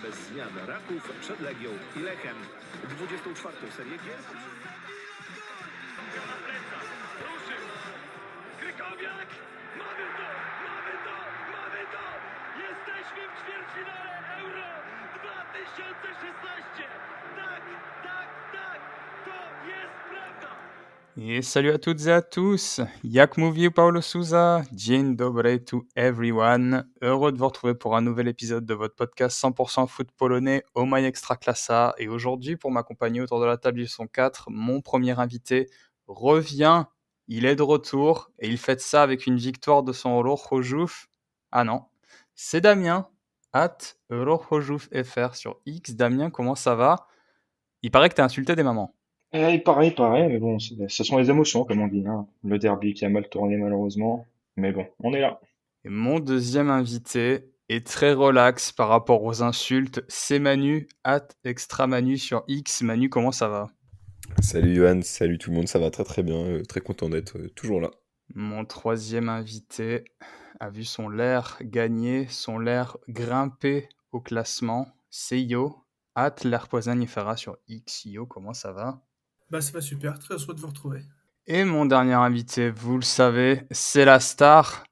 bez zmian Raków przed Legią i Lechem. 24. serię gier. Ruszył! Krykowiak! Mamy to! Mamy to! Mamy to! Jesteśmy w ćwierćfinale Euro 2016! Tak, tak, tak! To jest prawda! Et salut à toutes et à tous, jak mówił Paulo Souza, dzień dobry to everyone, heureux de vous retrouver pour un nouvel épisode de votre podcast 100% foot polonais au My Extraclassa. Et aujourd'hui, pour m'accompagner autour de la table du son 4, mon premier invité revient, il est de retour et il fête ça avec une victoire de son Rojouf. Ah non, c'est Damien, at RojoufFR sur X. Damien, comment ça va? Il paraît que t'as insulté des mamans. Il paraît, mais bon, ce sont les émotions, comme on dit, hein. Le derby qui a mal tourné, malheureusement. Mais bon, on est là. Et mon deuxième invité est très relax par rapport aux insultes. C'est Manu, @extramanu sur X. Manu, comment ça va? Salut Johan, salut tout le monde, ça va très très bien, très content d'être toujours là. Mon troisième invité a vu son l'air gagner, son l'air grimper au classement. C'est Yo, @l'airpoisanifera sur X. Yo, comment ça va? Bah ça va super, très heureux de vous retrouver. Et mon dernier invité, vous le savez, c'est la star,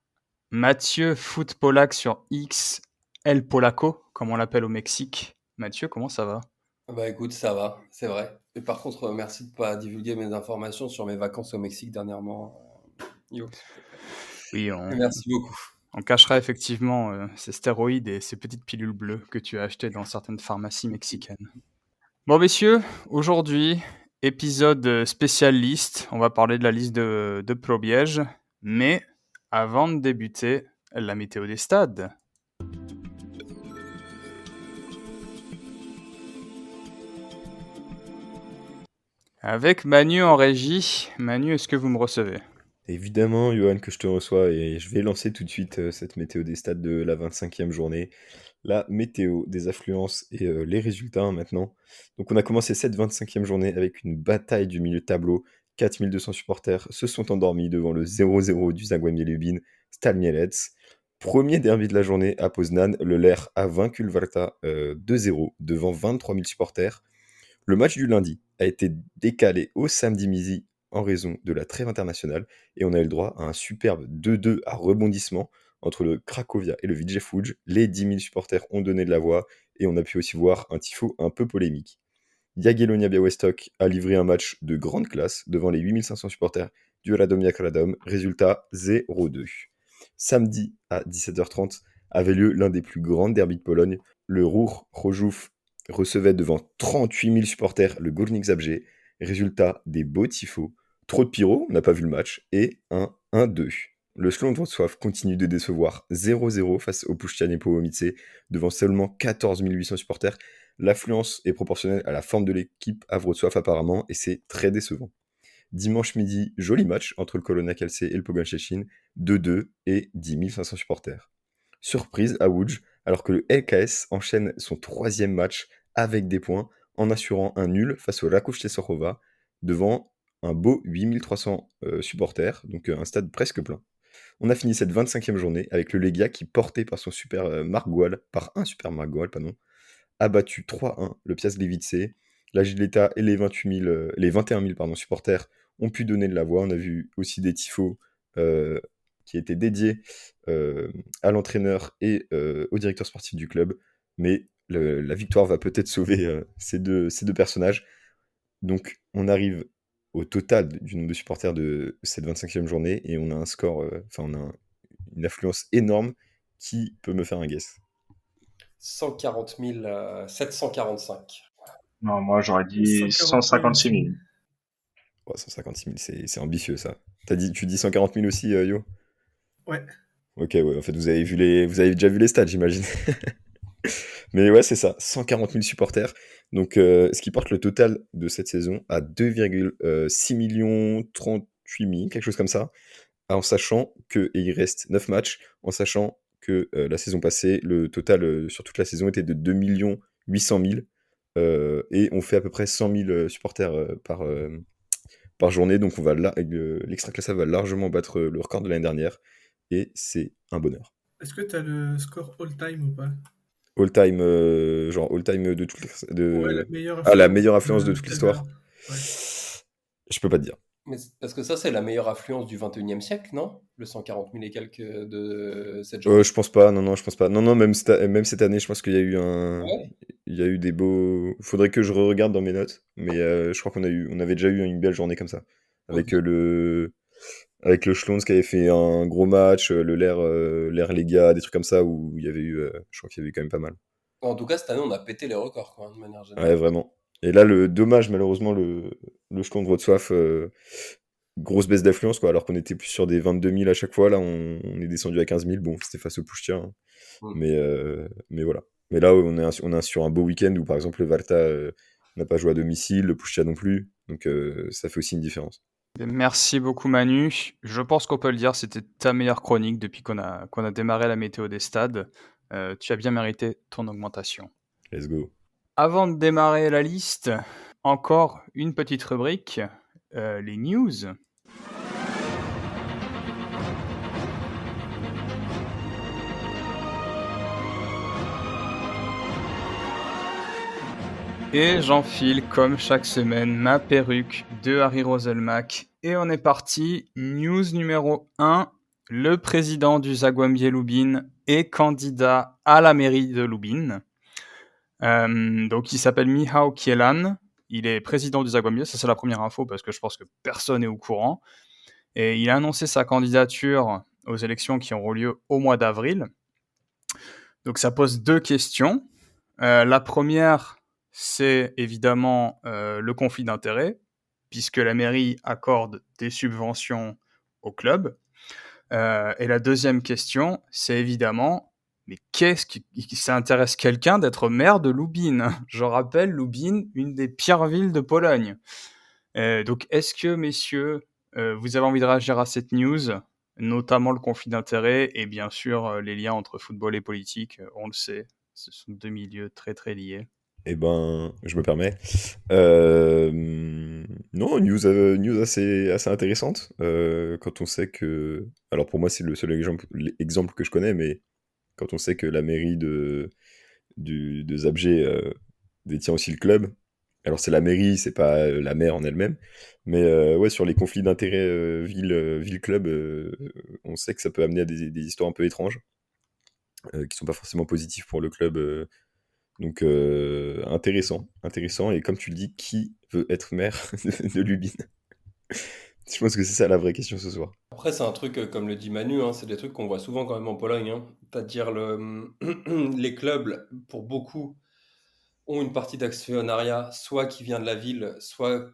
Mathieu Footpolac sur X, El Polaco, comme on l'appelle au Mexique. Mathieu, comment ça va? Bah écoute, ça va, c'est vrai. Et par contre, merci de pas divulguer mes informations sur mes vacances au Mexique dernièrement. Yo, s'il te plaît. Oui, Et merci beaucoup. on cachera effectivement ces stéroïdes et ces petites pilules bleues que tu as achetées dans certaines pharmacies mexicaines. Bon messieurs, aujourd'hui, épisode spécial liste. On va parler de la liste de Probiège. Mais avant de débuter, la météo des stades. Avec Manu en régie. Manu, est-ce que vous me recevez? Évidemment Johan que je te reçois et je vais lancer tout de suite cette météo des stades de la 25e journée. La météo des affluences et les résultats maintenant. Donc on a commencé cette 25e journée avec une bataille du milieu de tableau. 4200 supporters se sont endormis devant le 0-0 du Zagłębie Lubin, Stal Mielec. Premier derby de la journée à Poznan, le LER a vaincu le Warta 2-0 devant 23 000 supporters. Le match du lundi a été décalé au samedi midi en raison de la trêve internationale et on a eu le droit à un superbe 2-2 à rebondissement entre le Cracovia et le Widzew Łódź. Les 10 000 supporters ont donné de la voix et on a pu aussi voir un tifo un peu polémique. Jagiellonia Białystok a livré un match de grande classe devant les 8500 supporters du Radomiak Radom, résultat 0-2. Samedi à 17h30 avait lieu l'un des plus grands derbys de Pologne. Le Ruch Chorzów recevait devant 38 000 supporters le Górnik Zabrze, résultat des beaux tifos. Trop de pyro, on n'a pas vu le match, et un 1-2. Le Śląsk Wrocław continue de décevoir 0-0 face au Puszczanie Niepołomice devant seulement 14 800 supporters. L'affluence est proportionnelle à la forme de l'équipe à Wrocław apparemment, et c'est très décevant. Dimanche midi, joli match entre le Kolona Kielce et le Pogoń Szczecin, 2-2 et 10 500 supporters. Surprise à Łódź, alors que le LKS enchaîne son troisième match avec des points en assurant un nul face au Raków Częstochowa devant un beau 8300 supporters, donc un stade presque plein. On a fini cette 25e journée avec le Legia qui, porté par son super Markgwal, a battu 3-1 le Piast Gliwice. La Gileta et les 21 000 supporters ont pu donner de la voix. On a vu aussi des tifos qui étaient dédiés à l'entraîneur et au directeur sportif du club. Mais la victoire va peut-être sauver ces deux personnages. Donc on arrive au total du nombre de supporters de cette 25e journée et on a un score, on a une affluence énorme. Qui peut me faire un guess? 140 745. Non, moi j'aurais dit 156 000. Oh, 156 000, c'est ambitieux ça. Tu dis 140 000 aussi, Yo? Ouais. Ok, ouais, en fait, vous avez déjà vu les stats, j'imagine. Mais ouais, c'est ça, 140 000 supporters. Donc, ce qui porte le total de cette saison à 2,6 38 000, quelque chose comme ça, en sachant il reste 9 matchs, en sachant que la saison passée, le total sur toute la saison était de 2 800 000, et on fait à peu près 100 000 supporters par journée, donc l'Extraclassa va largement battre le record de l'année dernière, et c'est un bonheur. Est-ce que tu as le score all-time ou pas? all-time, genre all-time de toute Ouais, la de... meilleure Ah, la influence meilleure influence de toute ever. l'histoire. Ouais. Je peux pas te dire. Mais parce que ça, c'est la meilleure affluence du 21e siècle, non? Le 140 000 et quelques de cette journée. Je pense pas, non, non, je pense pas. Non, non, même cette année, je pense qu'il y a eu Ouais. il y a eu des beaux. Faudrait que je regarde dans mes notes, mais je crois on avait déjà eu une belle journée comme ça. Ok. Avec avec le Schlons qui avait fait un gros match, l'air Lega, des trucs comme ça où il y avait eu, je crois qu'il y avait eu quand même pas mal. En tout cas, cette année, on a pété les records, quoi, de manière Ouais, générale. vraiment. Et là, le dommage, malheureusement, le Schlons de Wrocław, grosse baisse d'affluence, quoi, alors qu'on était plus sur des 22 000 à chaque fois. Là, on est descendu à 15 000. Bon, c'était face au Pushtia, hein. Mm. Mais voilà. Mais là, on est sur un beau week-end où, par exemple, le Valta n'a pas joué à domicile, le Pushtia non plus. Donc, ça fait aussi une différence. Merci beaucoup Manu. Je pense qu'on peut le dire, c'était ta meilleure chronique depuis qu'on a démarré la météo des stades. Tu as bien mérité ton augmentation. Let's go. Avant de démarrer la liste, encore une petite rubrique, les news. Et j'enfile comme chaque semaine ma perruque de Harry Roselmack. Et on est parti. News numéro 1. Le président du Zagłębie Lubin est candidat à la mairie de Lubin. Donc il s'appelle Michał Kielan. Il est président du Zagłębie. Ça c'est la première info parce que je pense que personne n'est au courant. Et il a annoncé sa candidature aux élections qui auront lieu au mois d'avril. Donc ça pose deux questions. La première, c'est évidemment le conflit d'intérêts, puisque la mairie accorde des subventions au club. Et la deuxième question, c'est évidemment, mais qu'est-ce qui ça intéresse quelqu'un d'être maire de Lubin? Je rappelle, Lubin, une des pires villes de Pologne. Donc, est-ce que, messieurs, vous avez envie de réagir à cette news, notamment le conflit d'intérêts et bien sûr les liens entre football et politique? On le sait, ce sont deux milieux très très liés. Eh ben, je me permets. Non, news assez intéressante. Quand on sait que. Alors pour moi, c'est le seul exemple que je connais, mais quand on sait que la mairie de Zabrze détient aussi le club. Alors c'est la mairie, c'est pas la maire en elle-même. Mais ouais, sur les conflits d'intérêts ville-club, on sait que ça peut amener à des histoires un peu étranges, qui sont pas forcément positives pour le club. Donc intéressant. Et comme tu le dis, qui veut être maire de Lubin? Je pense que c'est ça la vraie question ce soir. Après, c'est un truc, comme le dit Manu, hein, c'est des trucs qu'on voit souvent quand même en Pologne, hein. C'est-à-dire les clubs, pour beaucoup, ont une partie d'actionnariat, soit qui vient de la ville, soit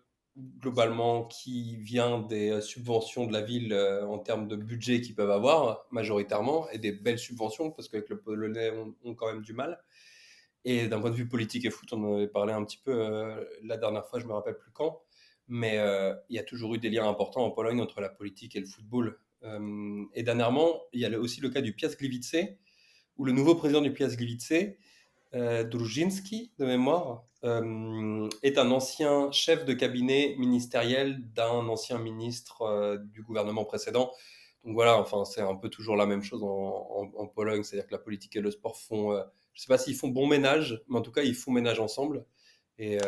globalement qui vient des subventions de la ville en termes de budget qu'ils peuvent avoir, majoritairement, et des belles subventions, parce qu'avec le Polonais, on quand même du mal. Et d'un point de vue politique et foot, on en avait parlé un petit peu la dernière fois, je me rappelle plus quand, mais il y a toujours eu des liens importants en Pologne entre la politique et le football. Et dernièrement, il y a aussi le cas du Piast Gliwice, où le nouveau président du Piast Gliwice, Drużynski, de mémoire, est un ancien chef de cabinet ministériel d'un ancien ministre du gouvernement précédent. Donc voilà, enfin, c'est un peu toujours la même chose en Pologne, c'est-à-dire que la politique et le sport font, je sais pas s'ils font bon ménage, mais en tout cas, ils font ménage ensemble. Et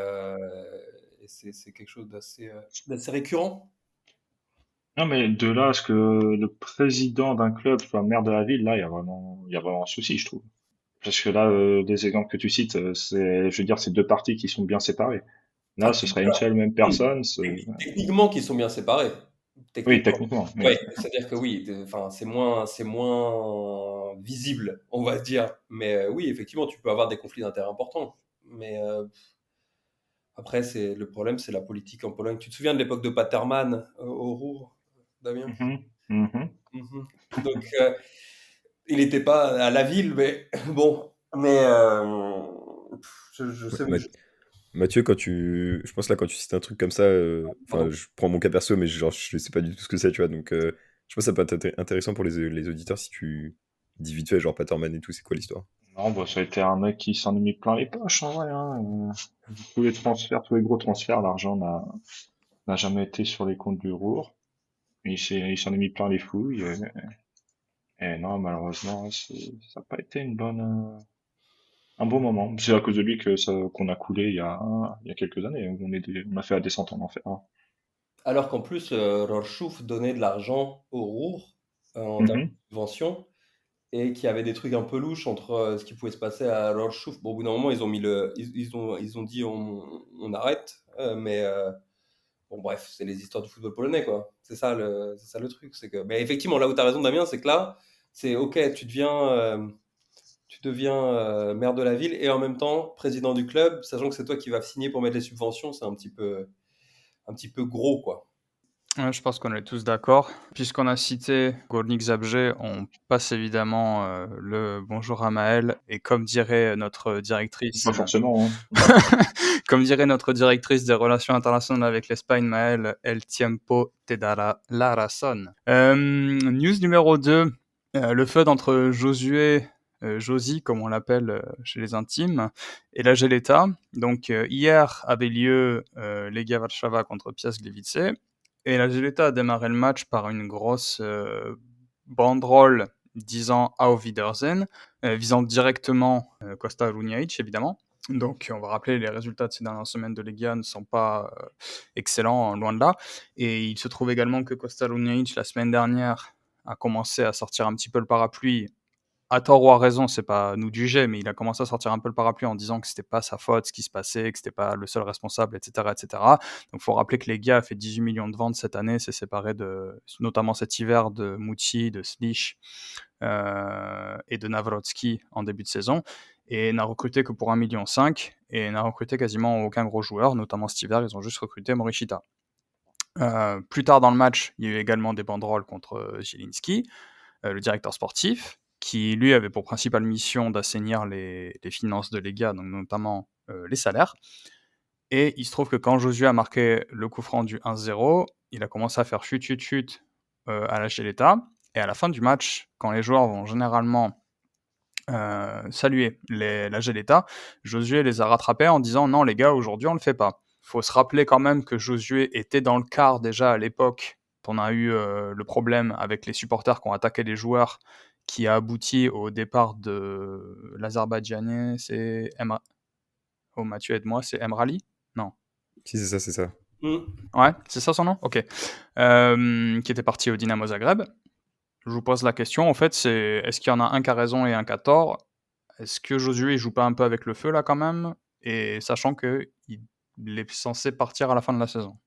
c'est quelque chose d'assez récurrent. Non, mais de là à ce que le président d'un club soit maire de la ville, là, il y a vraiment un souci, je trouve. Parce que là, les exemples que tu cites, je veux dire, c'est deux parties qui sont bien séparées. Là, Ah, ce serait une seule même oui, personne. techniquement, qu'ils sont bien séparés. Oui, Techniquement. techniquement. Oui. Ouais, c'est-à-dire que oui, enfin, c'est moins visible, on va dire. Mais oui, effectivement, tu peux avoir des conflits d'intérêts importants. Mais après, le problème, c'est la politique en Pologne. Tu te souviens de l'époque de Paterman au Ruhr, Damien? Mhm, mhm. Mhm. Donc, il n'était pas à la ville, mais bon. Mais je sais. Ma- Mathieu, je pense là quand tu cites un truc comme ça, enfin, Pardon. je prends mon cas perso, mais genre je sais pas du tout ce que c'est, tu vois. Donc, je pense que ça peut être intéressant pour les auditeurs si tu dis vite fait, genre Paterman et tout, c'est quoi l'histoire? Non, bah, ça a été un mec qui s'en est mis plein les poches, en vrai, hein. Tous les transferts, tous les gros transferts, l'argent n'a jamais été sur les comptes du Ruhr. Il s'en est mis plein les fouilles. Et non, malheureusement, ça n'a pas été une bonne. un bon moment. C'est à cause de lui que qu'on a coulé il y a quelques années. On a fait la descente en enfer. Alors qu'en plus, Rorschach donnait de l'argent au Ruhr en termes de Mhm. subvention et qu'il y avait des trucs un peu louches entre ce qui pouvait se passer à Rorschach. Bon, au bout d'un moment, ils ont mis ils ont dit on arrête, mais bon, bref, c'est les histoires du football polonais, quoi. C'est ça le truc. C'est que, mais effectivement, là où tu as raison, Damien, c'est que là, c'est ok, tu deviens maire de la ville et en même temps président du club, sachant que c'est toi qui vas signer pour mettre les subventions, c'est un petit peu gros, quoi. Ouais, je pense qu'on est tous d'accord. Puisqu'on a cité Górnik Zabrze, on passe évidemment le bonjour à Maëlle. Et comme dirait notre directrice, Pas forcément, hein. comme dirait notre directrice des relations internationales avec l'Espagne, Maëlle, El tiempo te dará la razón. News numéro 2, le feud entre Josué, Josie, comme on l'appelle chez les intimes, et la Geleta. Donc hier avait lieu Legia Warszawa contre Piast Gliwice. Et la Geleta a démarré le match par une grosse banderole disant Auf Wiedersehen, visant directement Costa Runjaic, évidemment. Donc, on va rappeler, les résultats de ces dernières semaines de Legia ne sont pas excellents, loin de là. Et il se trouve également que Costa Runjaic, la semaine dernière, a commencé à sortir un petit peu le parapluie. À tort ou à raison, c'est pas à nous de juger, mais il a commencé à sortir un peu le parapluie en disant que c'était pas sa faute, ce qui se passait, que c'était pas le seul responsable, etc., etc. Donc, faut rappeler que les gars a fait 18 millions de ventes cette année, s'est séparé notamment cet hiver, de Mucci, de Slich et de Nawrocki en début de saison, et n'a recruté que pour 1,5 million et n'a recruté quasiment aucun gros joueur, notamment cet hiver, ils ont juste recruté Morishita. Plus tard dans le match, il y a eu également des banderoles contre Zielinski, le directeur sportif, qui lui avait pour principale mission d'assainir les finances de Legia, donc notamment les salaires. Et il se trouve que quand Josué a marqué le coup franc du 1-0, il a commencé à faire chut à la Geleta. Et à la fin du match, quand les joueurs vont généralement saluer la Geleta, Josué les a rattrapés en disant non les gars, aujourd'hui on le fait pas. Faut se rappeler quand même que Josué était dans le quart déjà à l'époque. On a eu le problème avec les supporters qui ont attaqué les joueurs, qui a abouti au départ de l'Azerbaïdjanais, c'est Oh Mathieu aide-moi, c'est Emrali. Non. Si, c'est ça, c'est ça. Ouais, c'est ça son nom. Ok. Qui était parti au Dynamo Zagreb. Je vous pose la question, en fait, c'est est-ce qu'il y en a un qui a raison et un qui a tort? Est-ce que Josué il joue pas un peu avec le feu là quand même? Et sachant que il est censé partir à la fin de la saison.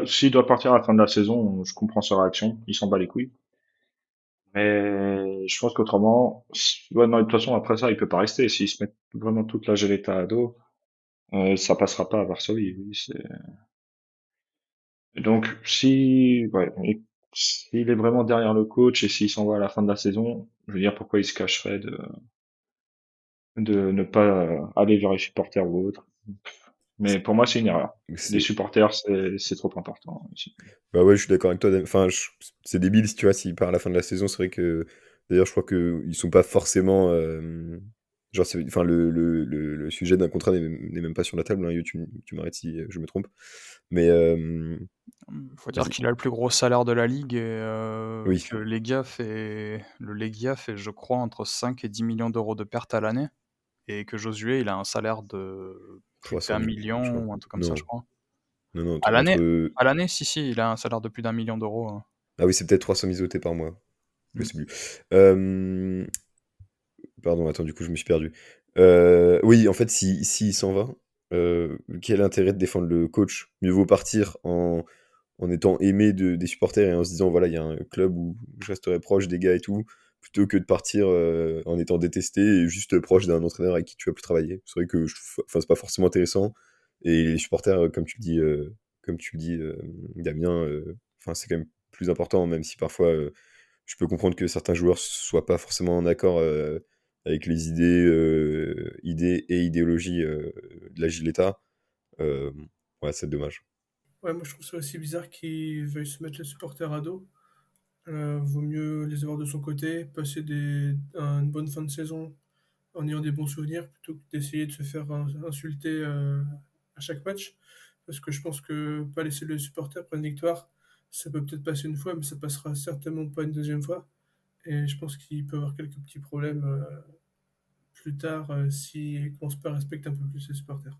S'il doit partir à la fin de la saison, je comprends sa réaction. Il s'en bat les couilles. Mais je pense qu'autrement, ouais, non, de toute façon, après ça, il peut pas rester. S'il se met vraiment toute la geleta à dos, ça passera pas à Varsovie. Oui, et donc, s'il est vraiment derrière le coach et s'il s'en va à la fin de la saison, je veux dire, pourquoi il se cacherait de ne pas aller vers les supporters ou autre. Mais pour moi, c'est une erreur. Les C'est... supporters, c'est trop important ici. Bah ouais, je suis d'accord avec toi. Enfin, c'est débile si tu vois, s'il part à la fin de la saison. C'est vrai que, d'ailleurs, je crois qu'ils sont pas forcément. Genre, enfin, le sujet d'un contrat n'est même pas sur la table. Hein, Yo, tu m'arrêtes si je me trompe. Mais Faut dire vas-y. qu'il a le plus gros salaire de la ligue et Oui, que le Legia fait, je crois, entre 5 et 10 millions d'euros de pertes à l'année, et que Josué, il a un salaire de plus 300 d'un 000, je million crois. ou un truc comme ça, je Non, crois. non, non, À l'année? entre. À l'année, si, il a un salaire de plus d'1 million d'euros. Ah oui, c'est peut-être 300 000 par mois. Je Mm. sais plus. Pardon, attends, du coup, je me suis perdu. Oui, en fait, s'il s'en va, quel intérêt de défendre le coach? Mieux vaut partir en étant aimé des supporters et en se disant, voilà, il y a un club où je resterai proche des gars et tout, plutôt que de partir en étant détesté et juste proche d'un entraîneur avec qui tu vas plus travailler. C'est vrai que enfin, c'est pas forcément intéressant. Et les supporters, comme tu le dis, Damien, enfin, c'est quand même plus important, même si parfois je peux comprendre que certains joueurs soient pas forcément en accord avec les idées et idéologies de la Gileta. Euh, ouais, c'est dommage. Ouais, moi je trouve ça aussi bizarre qu'il veuille se mettre les supporters à dos. Vaut mieux les avoir de son côté, passer une bonne fin de saison en ayant des bons souvenirs plutôt que d'essayer de se faire insulter à chaque match. Parce que je pense que pas laisser le supporter prendre une victoire, ça peut peut-être passer une fois, mais ça passera certainement pas une deuxième fois. Et je pense qu'il peut avoir quelques petits problèmes plus tard s'il commence pas à respecter un peu plus ses supporters.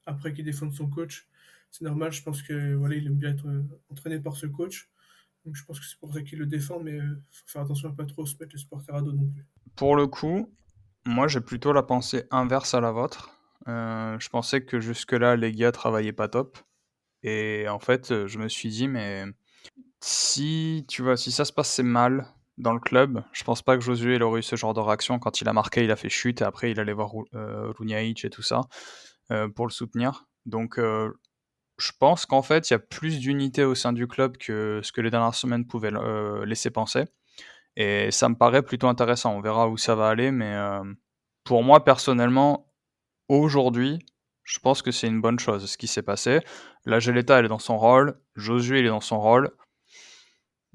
Après qu'il défende son coach, c'est normal, je pense que voilà, il aime bien être entraîné par ce coach. Donc je pense que c'est pour ça qu'il le défend, mais faut faire attention à pas trop se mettre les supporters à dos non plus. Pour le coup, moi j'ai plutôt la pensée inverse à la vôtre. Je pensais que jusque-là, les gars travaillaient pas top. Et en fait, je me suis dit, mais si, tu vois, si ça se passait mal dans le club, je pense pas que Josué il aurait eu ce genre de réaction. Quand il a marqué, il a fait chute et après il allait voir Runjaic et tout ça pour le soutenir. Donc je pense qu'en fait, il y a plus d'unité au sein du club que ce que les dernières semaines pouvaient laisser penser. Et ça me paraît plutôt intéressant. On verra où ça va aller, mais pour moi, personnellement, aujourd'hui, je pense que c'est une bonne chose ce qui s'est passé. La Geleta, elle est dans son rôle. Josué, il est dans son rôle.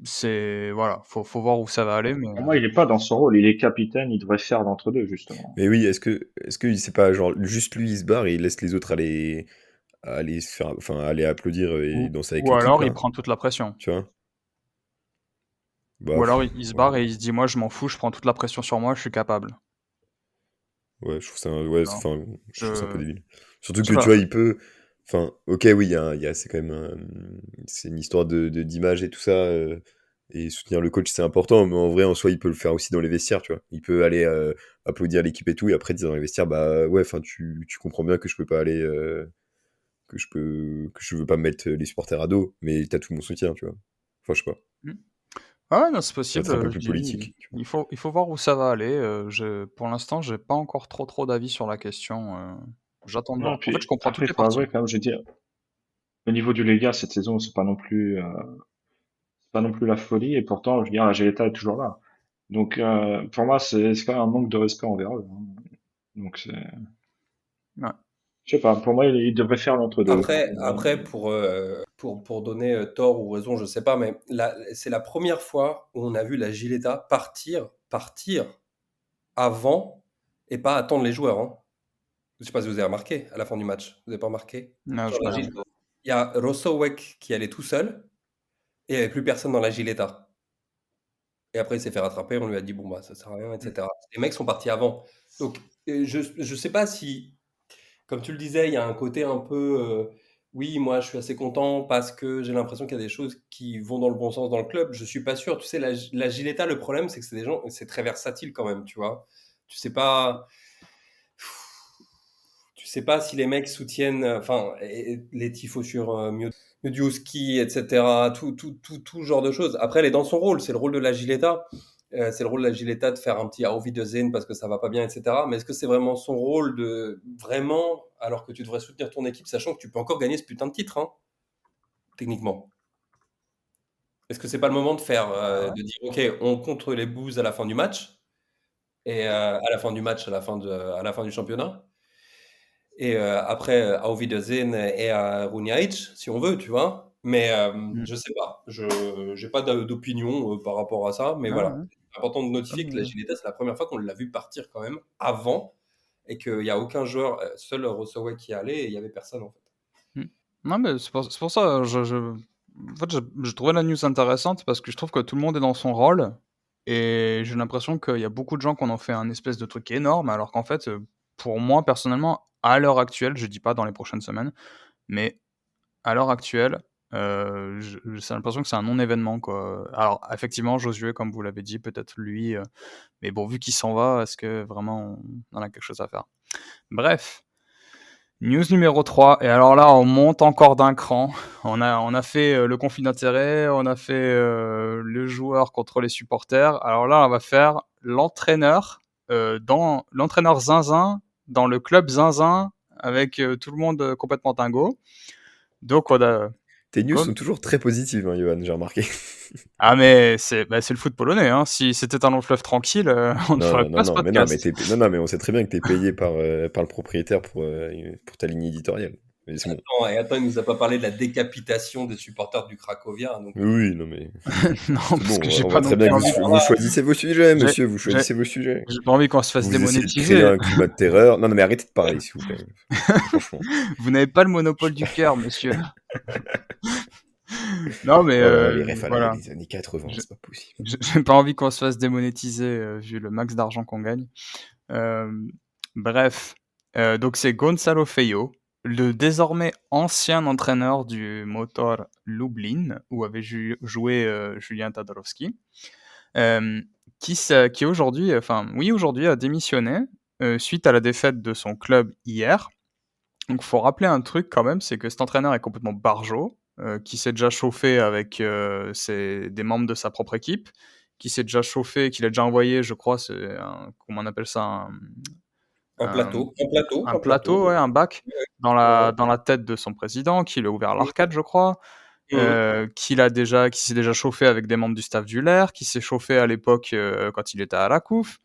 C'est voilà, faut voir où ça va aller, mais Pour moi, il est pas dans son rôle, il est capitaine, il devrait faire l'entre-deux, justement. Mais oui, est-ce que c'est pas genre juste lui il se barre et il laisse les autres aller se faire, enfin aller applaudir et danser avec ou l'équipe alors il là, prend toute la pression. tu vois? Bah Ou alors pff, il se ouais, barre et il se dit moi je m'en fous, je prends toute la pression sur moi, je suis capable. ouais, je trouve ça, ouais, Non, enfin, je trouve ça un peu je débile. Surtout je sais que tu pas. vois, il peut, enfin, ok, oui, c'est quand même, c'est une histoire d'image et tout ça, et soutenir le coach c'est important, mais en vrai, en soi, il peut le faire aussi dans les vestiaires, tu vois. Il peut aller applaudir l'équipe et tout, et après dire dans les vestiaires, bah ouais, enfin, tu comprends bien que je peux pas aller, que je veux pas me mettre les supporters à dos, mais t'as tout mon soutien, tu vois. Enfin, je sais pas. Hmm. Ah ouais, non, c'est Ça va possible. être un peu Je plus dis, politique, tu vois. il faut voir où ça va aller. Pour l'instant, j'ai pas encore trop d'avis sur la question. J'attends de voir. Non, En fait, je puis comprends après, toutes il les faut avouer, parties. quand même, je veux dire, au niveau du Lega, cette saison, c'est pas non plus la folie, et pourtant, je veux dire, la Geleta est toujours là. Donc, pour moi, c'est quand même un manque de respect envers eux, hein. Donc, Ouais. je sais pas, pour moi, il devrait faire l'entre-deux. Après pour donner tort ou raison, je sais pas, mais c'est la première fois où on a vu la Gileta partir avant et pas attendre les joueurs, hein. Je sais pas si vous avez remarqué à la fin du match. Vous avez pas remarqué? Non, Genre j'ai pas la vu. Gil- Il y a Rosowek qui allait tout seul et il n'y avait plus personne dans la Gileta. Et après, il s'est fait rattraper, on lui a dit, bon, bah, ça sert à rien, etc. Les mecs sont partis avant. Donc, je sais pas si, comme tu le disais, il y a un côté un peu, oui, moi, je suis assez content parce que j'ai l'impression qu'il y a des choses qui vont dans le bon sens dans le club. Je suis pas sûr. Tu sais, la Gileta, le problème, c'est que c'est des gens, c'est très versatile quand même, tu vois. Tu sais pas, tu sais pas si les mecs soutiennent, enfin, les tifos sur Miodowski, etc., tout genre de choses. Après, elle est dans son rôle, c'est le rôle de la Gileta. C'est le rôle de la Gileta de faire un petit Auf Wiedersehen parce que ça va pas bien, etc. Mais est-ce que c'est vraiment son rôle de vraiment, alors que tu devrais soutenir ton équipe, sachant que tu peux encore gagner ce putain de titre, hein, techniquement. Est-ce que c'est pas le moment de faire, de dire, ok, on compte les bouses à la fin du match et à la fin du match, à la fin du championnat, et après Auf Wiedersehen et à Runjaic, si on veut, tu vois. Mais Mm. je sais pas, je j'ai pas d'opinion par rapport à ça, mais Ouais, voilà. ouais. C'est important de notifier que la Comme, Gileta, c'est la première fois qu'on l'a vu partir quand même avant et qu'il y a aucun joueur, seul Rossaway qui est allé et il y avait personne en fait. mm. Non, mais c'est pour ça, en fait, je trouvais la news intéressante parce que je trouve que tout le monde est dans son rôle et j'ai l'impression qu'il y a beaucoup de gens qui en ont fait un espèce de truc énorme, alors qu'en fait, pour moi, personnellement, à l'heure actuelle, je dis pas dans les prochaines semaines, mais à l'heure actuelle, j'ai l'impression que c'est un non-événement, quoi. Alors, effectivement, Josué, comme vous l'avez dit, peut-être lui, mais bon, vu qu'il s'en va, est-ce que vraiment on en a quelque chose à faire? Bref, news numéro 3, et alors là, on monte encore d'un cran. On a fait le conflit d'intérêts, on a fait le joueur contre les supporters. Alors là, on va faire l'entraîneur dans l'entraîneur zinzin dans le club zinzin avec tout le monde complètement dingo. Donc on a Tes news quoi? sont toujours très positives, hein, Johan, j'ai remarqué. Ah mais c'est le foot polonais, hein. Si c'était un long fleuve tranquille, on ne Non, ferait non, non, pas ce non, mais non, mais podcast. non, mais on sait très bien que t'es payé par le propriétaire pour ta ligne éditoriale. Mais c'est bon. Attends, il nous a pas parlé de la décapitation des supporters du Cracovia, donc Oui, non, mais Non, c'est parce que bon, j'ai on pas voit non très plus bien que envie. vous choisissez vos sujets, J'ai monsieur, vous j'ai choisissez vos sujets. j'ai pas envie qu'on se fasse Vous essayez de créer démonétiser. un climat de terreur. Non, non, mais arrêtez de parler, s'il vous plaît. Franchement. Vous n'avez pas le monopole du cœur, monsieur. Non, mais Oh là là, les refs voilà. les années 80, J'ai c'est pas possible. j'ai pas envie qu'on se fasse démonétiser vu le max d'argent qu'on gagne. Euh, bref, donc c'est Gonzalo Feio, le désormais ancien entraîneur du Motor Lublin, où avait joué Julien Tadorowski, qui aujourd'hui, aujourd'hui a démissionné suite à la défaite de son club hier. Donc, faut rappeler un truc quand même, c'est que cet entraîneur est complètement barjot, qui s'est déjà chauffé avec des membres de sa propre équipe, qui s'est déjà chauffé, qu'il a déjà envoyé, je crois, comment on appelle ça, Un un, plateau, un plateau, un un plateau. plateau, ouais, un bac, dans Ouais. la tête de son président, qui lui a ouvert l'arcade, je crois, Mhm. qui s'est déjà chauffé avec des membres du staff du LER, qui s'est chauffé à l'époque quand il était à la COUF.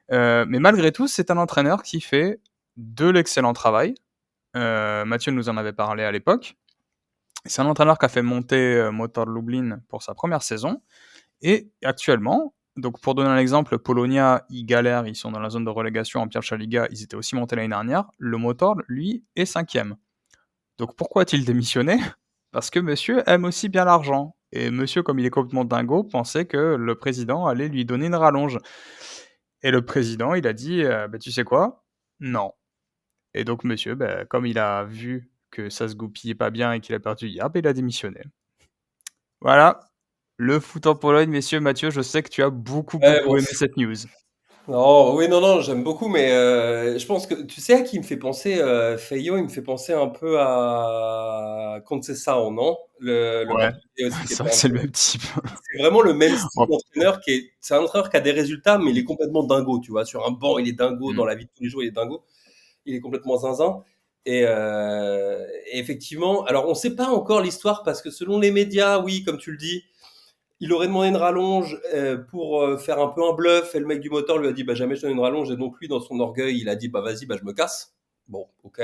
Mais malgré tout, c'est un entraîneur qui fait de l'excellent travail. Mathieu nous en avait parlé à l'époque. C'est un entraîneur qui a fait monter Motor Lublin pour sa première saison. Et actuellement, donc pour donner un exemple, Polonia, ils galèrent, ils sont dans la zone de relégation en Pierwsza Liga, ils étaient aussi montés l'année dernière. Le Motor, lui, est 5e. Donc pourquoi a-t-il démissionné? Parce que monsieur aime aussi bien l'argent. Et monsieur, comme il est complètement dingo, pensait que le président allait lui donner une rallonge. Et le président, il a dit, tu sais quoi? Non. Et donc monsieur, comme il a vu que ça se goupillait pas bien et qu'il a perdu hier, il a démissionné. Voilà, le foot en Pologne, messieurs. Mathieu, je sais que tu as beaucoup, Ouais, beaucoup bon, aimé cette news. non, oui, non, non, j'aime beaucoup, mais je pense que tu sais à qui il me fait penser, Feio, il me fait penser un peu à Conceição, non? Le Ouais, Portugais aussi qui c'est était vrai que un c'est le peu. même type. C'est vraiment le même style Oh, d'entraîneur c'est un entraîneur qui a des résultats, mais il est complètement dingo, tu vois. Sur un banc, il est dingo, mm. dans la vie de tous les jours, il est dingo. Il est complètement zinzin. Et effectivement, alors on ne sait pas encore l'histoire parce que selon les médias, oui, comme tu le dis, il aurait demandé une rallonge pour faire un peu un bluff et le mec du moteur lui a dit bah jamais je donne une rallonge et donc lui dans son orgueil il a dit bah vas-y bah je me casse. Bon ok.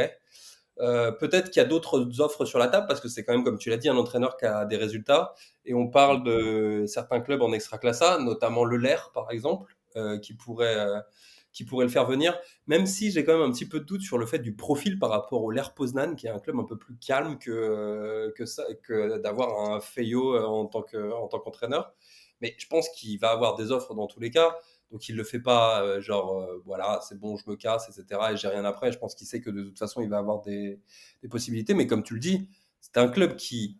Peut-être qu'il y a d'autres offres sur la table parce que c'est quand même comme tu l'as dit un entraîneur qui a des résultats et on parle de certains clubs en extraclassa, notamment le LER par exemple qui pourrait le faire venir, même si j'ai quand même un petit peu de doute sur le fait du profil par rapport au LER Poznan, qui est un club un peu plus calme que d'avoir un Feio en tant qu'entraîneur. Mais je pense qu'il va avoir des offres dans tous les cas. Donc il ne le fait pas voilà, c'est bon, je me casse, etc. Et j'ai rien après. Je pense qu'il sait que de toute façon, il va avoir des possibilités. Mais comme tu le dis, c'est un club qui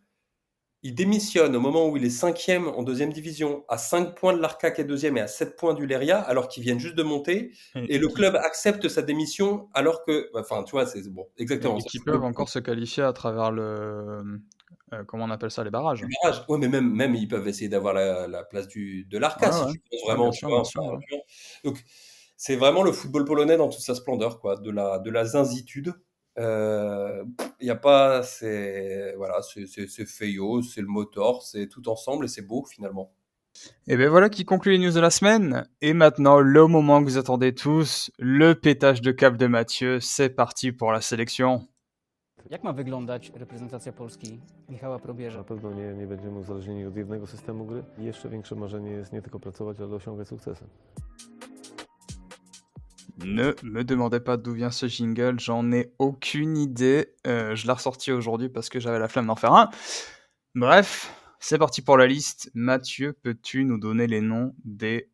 il démissionne au moment où il est 5e en deuxième division, à 5 points de l'Arca qui est deuxième et à 7 points du Leria, alors qu'ils viennent juste de monter. Et le club accepte sa démission alors que, enfin, tu vois, c'est bon, exactement. Et qui peuvent encore se qualifier à travers comment on appelle ça, les barrages. Ouais, mais même ils peuvent essayer d'avoir la place de l'Arca Ouais, si ouais. tu penses Ouais, vraiment, bien tu sûr, vois. bien sûr. Ouais. Donc, c'est vraiment le football polonais dans toute sa splendeur, quoi, de la zinzitude. Il y a pas, voilà, c'est Feio, c'est le motor, c'est tout ensemble et c'est beau finalement. Et bien voilà qui conclut les news de la semaine. Et maintenant, le moment que vous attendez tous, le pétage de cap de Mathieu. C'est parti pour la sélection. Jak ma wyglądać reprezentacja Polski Michała Probierza? Na pewno nie będziemy uzależnieni od jednego systemu gry. I jeszcze większe marzenie jest nie tylko pracować, ale osiągać sukcesy. Ne me demandez pas d'où vient ce jingle, j'en ai aucune idée. Je l'ai ressorti aujourd'hui parce que j'avais la flemme d'en faire un. Bref, c'est parti pour la liste. Mathieu, peux-tu nous donner les noms des...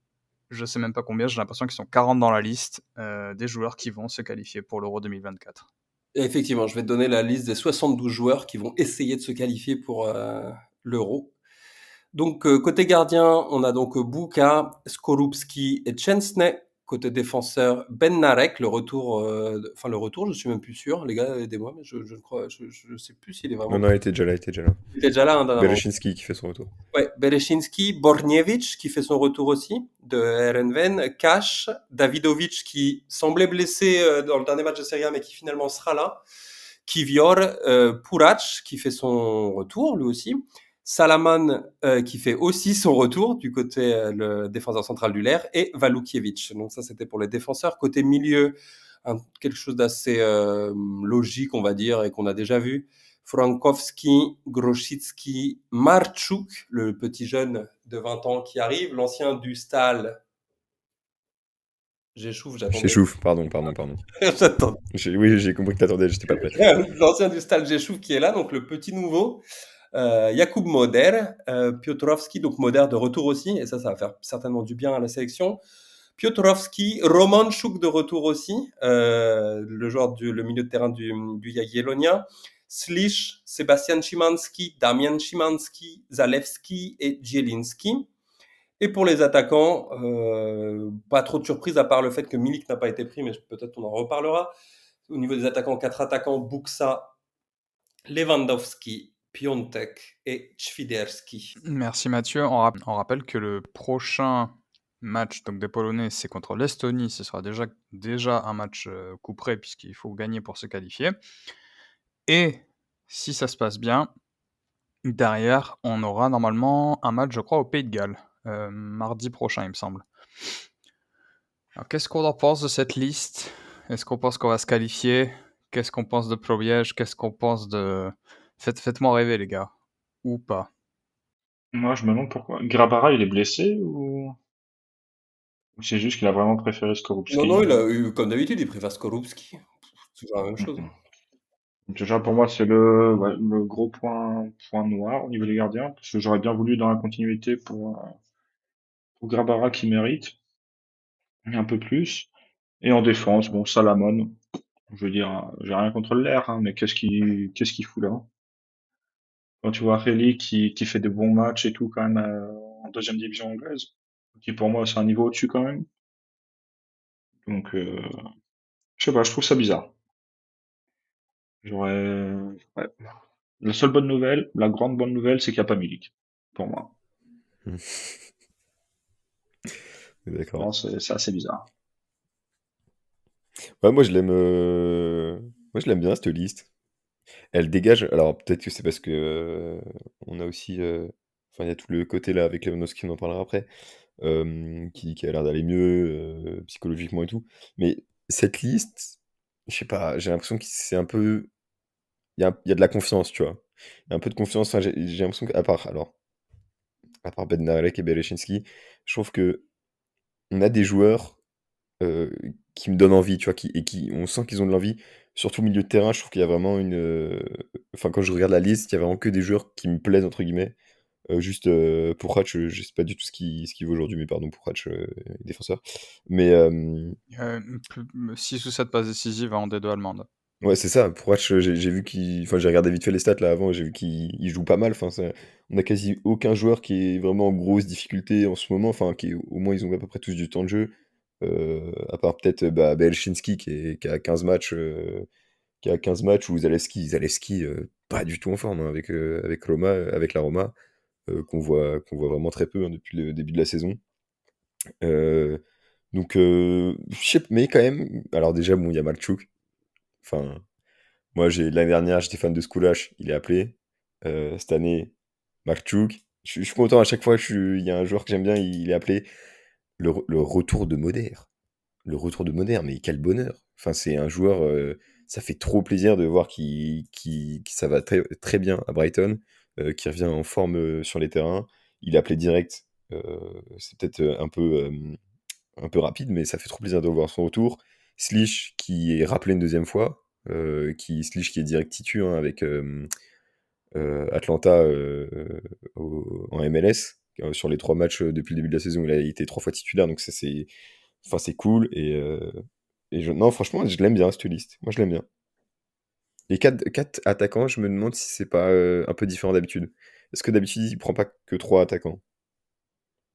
Je sais même pas combien, j'ai l'impression qu'ils sont 40 dans la liste, des joueurs qui vont se qualifier pour l'Euro 2024. Et effectivement, je vais te donner la liste des 72 joueurs qui vont essayer de se qualifier pour l'Euro. Donc, côté gardien, on a donc Buka, Skorupski et Chesney. Côté défenseur, Ben Narek, le retour, je suis même plus sûr, les gars, aidez-moi, mais je crois, je sais plus s'il est vraiment. Non, il était déjà là, il était déjà là. Il était déjà là, hein, dernièrement. Bereshinski qui fait son retour. Ouais, Bereshinski, Borniewicz qui fait son retour aussi de Erenven, Cash, Davidovic qui semblait blessé dans le dernier match de Serie A mais qui finalement sera là, Kivior, Purac qui fait son retour lui aussi, Salaman qui fait aussi son retour du côté le défenseur central du LER et Valukiewicz. Donc ça c'était pour les défenseurs. Côté milieu, quelque chose d'assez logique on va dire et qu'on a déjà vu. Frankowski, Grosicki, Marchuk, le petit jeune de 20 ans qui arrive, l'ancien du Stal. J'attendais. J'échouffe, pardon. J'attends. Oui, j'ai compris que t'attendais, j'étais pas prêt. L'ancien du Stal Rzeszów qui est là, donc le petit nouveau. Jakub Moder, Piotrowski, donc Moder de retour aussi, et ça va faire certainement du bien à la sélection. Piotrowski, Romanchuk de retour aussi, le milieu de terrain du Jagiellonia, Slisz, Sebastian Szymanski, Damian Szymanski, Zalewski et Zielinski. Et pour les attaquants, pas trop de surprise à part le fait que Milik n'a pas été pris, mais peut-être on en reparlera. Au niveau des attaquants, 4 attaquants, Buksa, Lewandowski, Piontek et Ćwiderski. Merci Mathieu. On rappelle que le prochain match donc des Polonais, c'est contre l'Estonie. Ce sera déjà un match couperé puisqu'il faut gagner pour se qualifier. Et si ça se passe bien, derrière, on aura normalement un match, je crois, au Pays de Galles, mardi prochain, il me semble. Alors, qu'est-ce qu'on en pense de cette liste? Est-ce qu'on pense qu'on va se qualifier? Qu'est-ce qu'on pense de Probiège? Qu'est-ce qu'on pense de... Faites-moi rêver, les gars. Ou pas? Moi, je me demande pourquoi. Grabara, il est blessé ou c'est juste qu'il a vraiment préféré Skorupski? Non, il a eu, comme d'habitude, il préfère Skorupski. C'est toujours la même chose. Déjà, pour moi, c'est le gros point noir au niveau des gardiens, parce que j'aurais bien voulu dans la continuité pour Grabara qui mérite un peu plus. Et en défense, bon, Salamon, je veux dire, j'ai rien contre l'air, hein, mais qu'est-ce qu'il fout là? Quand tu vois Relly qui fait des bons matchs et tout quand même en deuxième division anglaise, qui pour moi c'est un niveau au-dessus quand même. Donc je sais pas, je trouve ça bizarre. Ouais. La seule bonne nouvelle, la grande bonne nouvelle, c'est qu'il n'y a pas Milik, pour moi. D'accord. Bon, c'est assez bizarre. Ouais, moi je l'aime bien cette liste. Elle dégage. Alors peut-être que c'est parce que on a aussi, enfin il y a tout le côté là avec Lewandowski, on en parlera après, qui a l'air d'aller mieux psychologiquement et tout. Mais cette liste, je sais pas, j'ai l'impression que c'est un peu, il y a de la confiance, tu vois. Il y a un peu de confiance. Enfin, j'ai l'impression à part Bednarek et Berechinsky, je trouve que on a des joueurs qui me donnent envie, tu vois, on sent qu'ils ont de l'envie. Surtout au milieu de terrain, je trouve qu'il y a vraiment enfin, quand je regarde la liste, il y a vraiment que des joueurs qui me plaisent, entre guillemets. Juste, Puchac, je sais pas du tout ce qu'il vaut aujourd'hui, mais pardon, Puchac, défenseur. Mais 6 ou 7 passes décisives en D2 allemande. ouais, c'est ça. Puchac, j'ai vu enfin, j'ai regardé vite fait les stats là avant, et j'ai vu qu'il joue pas mal. Enfin, on a quasi aucun joueur qui est vraiment en grosse difficulté en ce moment. Enfin, au moins, ils ont à peu près tous du temps de jeu. À part peut-être Belchinski qui a 15 matchs, ou Zalewski pas du tout en forme hein, avec Roma, avec la Roma, qu'on voit vraiment très peu hein, depuis le début de la saison. Euh, donc, je sais, mais quand même, alors déjà, bon, il y a Malchuk. Enfin, moi, l'année dernière, j'étais fan de Skulash, il est appelé. Cette année, Malchuk. Je suis content à chaque fois, il y a un joueur que j'aime bien, il est appelé. Le retour de Moder. Le retour de Moder, mais quel bonheur! Enfin, c'est un joueur, ça fait trop plaisir de voir qui ça va très, très bien à Brighton, qui revient en forme sur les terrains. Il est appelé direct. C'est peut-être un peu rapide, mais ça fait trop plaisir de voir son retour. Slisz qui est rappelé une deuxième fois, Slisz qui est direct titu hein, avec Atlanta en MLS. Sur les 3 matchs depuis le début de la saison, il a été 3 fois titulaire, donc ça c'est, enfin, c'est cool. Non, franchement, je l'aime bien cette liste. Moi, je l'aime bien. Les 4 attaquants, je me demande si c'est pas un peu différent d'habitude. Est-ce que d'habitude, il prend pas que 3 attaquants?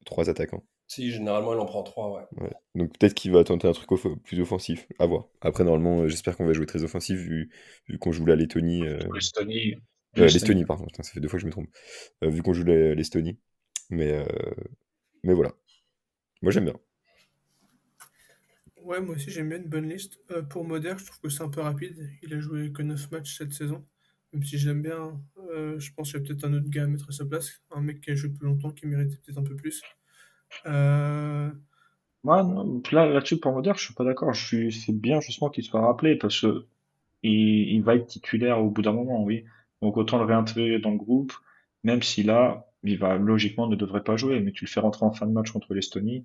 3 attaquants. Si, généralement, il en prend 3, ouais. Ouais. Donc peut-être qu'il va tenter un truc plus offensif. À voir. Après, normalement, j'espère qu'on va jouer très offensif vu qu'on joue la Lettonie. L'Estonie, pardon. Putain, ça fait 2 fois que je me trompe. Vu qu'on joue l'Estonie. Mais voilà. Moi, j'aime bien. Ouais, moi aussi j'aime bien une bonne liste. Pour Moder, je trouve que c'est un peu rapide. Il a joué que 9 matchs cette saison. Même si je l'aime bien, je pense qu'il y a peut-être un autre gars à mettre à sa place. Un mec qui a joué plus longtemps, qui méritait peut-être un peu plus. Euh, Moi, non, là-dessus, pour Moder, je suis pas d'accord. C'est bien justement qu'il soit rappelé parce que il va être titulaire au bout d'un moment, oui. Donc autant le réintégrer dans le groupe, même si là, il va logiquement ne devrait pas jouer, mais tu le fais rentrer en fin de match contre l'Estonie,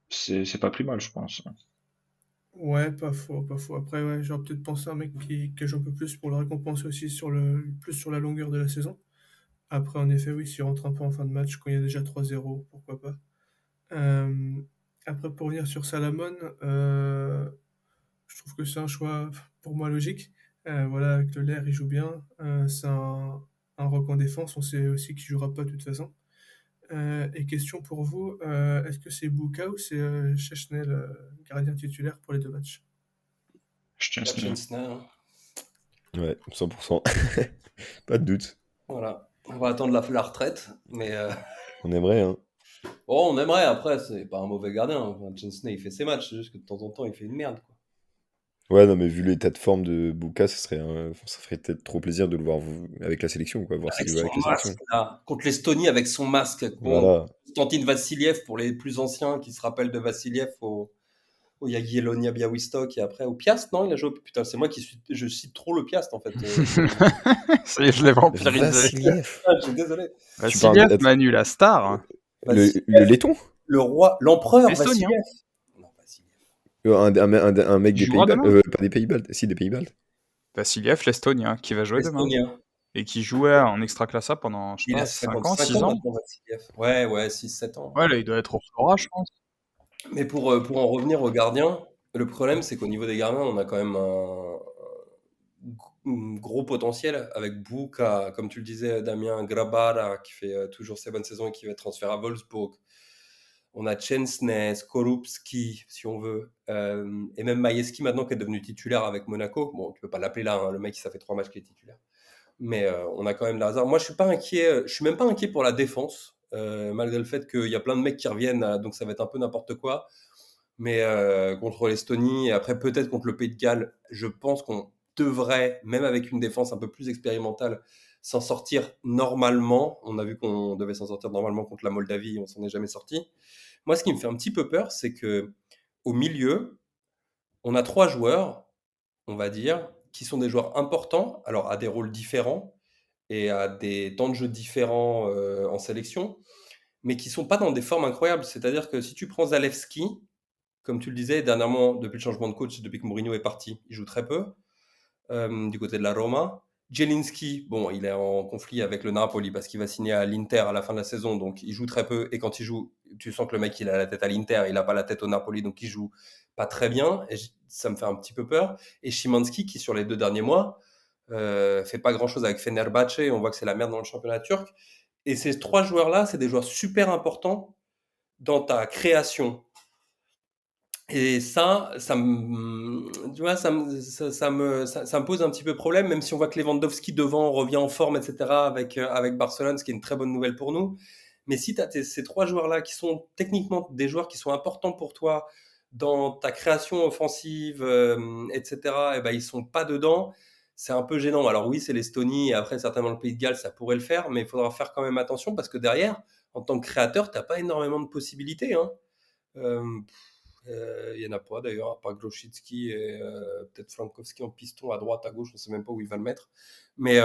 c'est pas plus mal, je pense. ouais, pas faux, pas faux. Après, ouais, j'aurais peut-être pensé à un mec qui joue un peu plus pour le récompenser aussi plus sur la longueur de la saison. Après, en effet, oui, s'il rentre un peu en fin de match, quand il y a déjà 3-0, pourquoi pas. Euh, Après, pour revenir sur Salamon, je trouve que c'est un choix pour moi logique. Voilà, avec le l'air, il joue bien. C'est un rock en défense. On sait aussi qu'il jouera pas de toute façon. Et question pour vous, est-ce que c'est Buka ou c'est Chesney, le gardien titulaire pour les 2 matchs? Szczęsny. Chesney, hein. Ouais, 100%. Pas de doute. Voilà. On va attendre la retraite, mais On aimerait, hein. bon, on aimerait. Après, c'est pas un mauvais gardien. Enfin, Chesney, il fait ses matchs, c'est juste que de temps en temps, il fait une merde, quoi. Ouais, non, mais vu l'état de forme de Buka, ça ferait peut-être trop plaisir de le voir avec la sélection, quoi, voir Avec s'il joue son avec la sélection. masque, là, contre l'Estonie avec son masque. Bon, Voilà. Konstantin Vassiliev, pour les plus anciens qui se rappellent de Vassiliev au Jagiellonia Białystok et après au Piast, non? Il a joué. Putain, c'est moi je cite trop le Piast en fait. Ça y est, je l'ai vampirisé. Vassiliev. Ah, je suis désolé. Vassiliev, attends. Manu, la star. Hein. Le laiton? Le roi, l'empereur Estonien. Vassiliev. Non, Vassiliev. Un mec Il des jouera Pays-Baltes? demain Pas des Pays-Baltes. Si, des Pays-Baltes. Vassiliev, l'Estonien, qui va jouer demain. Estonien. Et qui jouait en Extraclassa pendant, je sais Il pas, a 5 ans, 55 6 ans ans. maintenant, Vassiliev. Ouais, 6-7 ans. Ouais, là, il doit être au Flora, je pense. Mais pour en revenir aux gardiens, le problème c'est qu'au niveau des gardiens, on a quand même un gros potentiel avec Buka, comme tu le disais, Damien Grabara qui fait toujours ses bonnes saisons et qui va être transféré à Wolfsburg. On a Chesney, Skorupski, si on veut, et même Majewski maintenant qui est devenu titulaire avec Monaco. Bon, tu peux pas l'appeler là, hein, le mec, ça fait 3 matchs qu'il est titulaire. Mais on a quand même Lazare. Moi, je suis pas inquiet. Je suis même pas inquiet pour la défense, malgré le fait qu'il y a plein de mecs qui reviennent, donc ça va être un peu n'importe quoi. Mais contre l'Estonie et après peut-être contre le Pays de Galles, je pense qu'on devrait, même avec une défense un peu plus expérimentale, s'en sortir normalement. On a vu qu'on devait s'en sortir normalement contre la Moldavie, on s'en est jamais sorti. Moi, ce qui me fait un petit peu peur, c'est que au milieu, on a 3 joueurs, on va dire, qui sont des joueurs importants, alors à des rôles différents et à des temps de jeu différents en sélection, mais qui sont pas dans des formes incroyables. C'est-à-dire que si tu prends Zalewski, comme tu le disais, dernièrement, depuis le changement de coach, depuis que Mourinho est parti, il joue très peu du côté de la Roma. Jelinski, bon, il est en conflit avec le Napoli parce qu'il va signer à l'Inter à la fin de la saison, donc il joue très peu. Et quand il joue, tu sens que le mec, il a la tête à l'Inter, il n'a pas la tête au Napoli, donc il joue pas très bien. Et ça me fait un petit peu peur. Et Szymanski, qui sur les 2 derniers mois, fait pas grand-chose avec Fenerbahçe, on voit que c'est la merde dans le championnat turc. Et ces 3 joueurs-là, c'est des joueurs super importants dans ta création. Et ça me, tu vois, ça me pose un petit peu problème, même si on voit que Lewandowski devant revient en forme, etc. avec Barcelone, ce qui est une très bonne nouvelle pour nous. Mais si tu as ces 3 joueurs-là qui sont techniquement des joueurs qui sont importants pour toi dans ta création offensive, etc., et ben ils sont pas dedans. C'est un peu gênant. Alors oui, c'est l'Estonie et après certainement le Pays de Galles, ça pourrait le faire, mais il faudra faire quand même attention parce que derrière, en tant que créateur, t'as pas énormément de possibilités, hein. Il y en a pas d'ailleurs, à part Grosicki et peut-être Frankowski en piston à droite, à gauche, on sait même pas où il va le mettre. Mais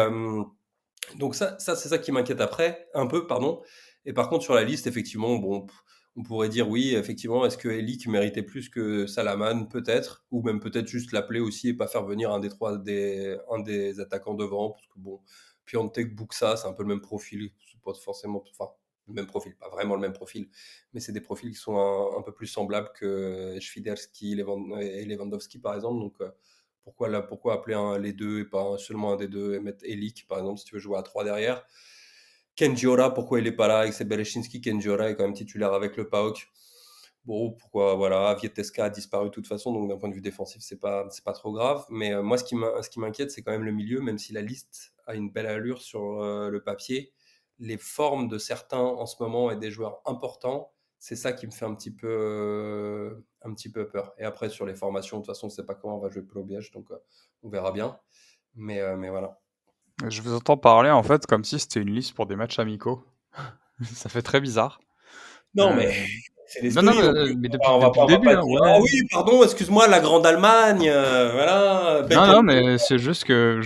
donc ça c'est ça qui m'inquiète après, un peu, pardon. Et par contre, sur la liste, effectivement, bon, on pourrait dire oui, effectivement, est-ce que Elik méritait plus que Salaman, peut-être, ou même peut-être juste l'appeler aussi et pas faire venir un des attaquants devant, parce que bon, Piontek, Buxa, c'est un peu le même profil, c'est pas forcément, enfin, le même profil, pas vraiment le même profil, mais c'est des profils qui sont un peu plus semblables que Świderski et Lewandowski, par exemple. Donc, pourquoi appeler les deux et pas seulement un des deux et mettre Elik, par exemple, si tu veux jouer à 3 derrière. Kenjiora, pourquoi il n'est pas là avec ses Berezinski? Kenjiora est quand même titulaire avec le PAOK. Bon, pourquoi, voilà, Vieteska a disparu de toute façon, donc d'un point de vue défensif, c'est pas trop grave. Mais moi, ce qui m'inquiète, c'est quand même le milieu, même si la liste a une belle allure sur le papier. Les formes de certains en ce moment et des joueurs importants, c'est ça qui me fait un petit peu peur. Et après, sur les formations, de toute façon, on ne sait pas comment on va jouer Plobiège, donc on verra bien. Mais voilà. Je vous entends parler en fait comme si c'était une liste pour des matchs amicaux. Ça fait très bizarre. Non, mais c'est non, l'Estonie. mais On va depuis le début, pas hein, dire, ouais. ah oui, pardon, excuse-moi, la Grande Allemagne, voilà. Non, mais c'est juste que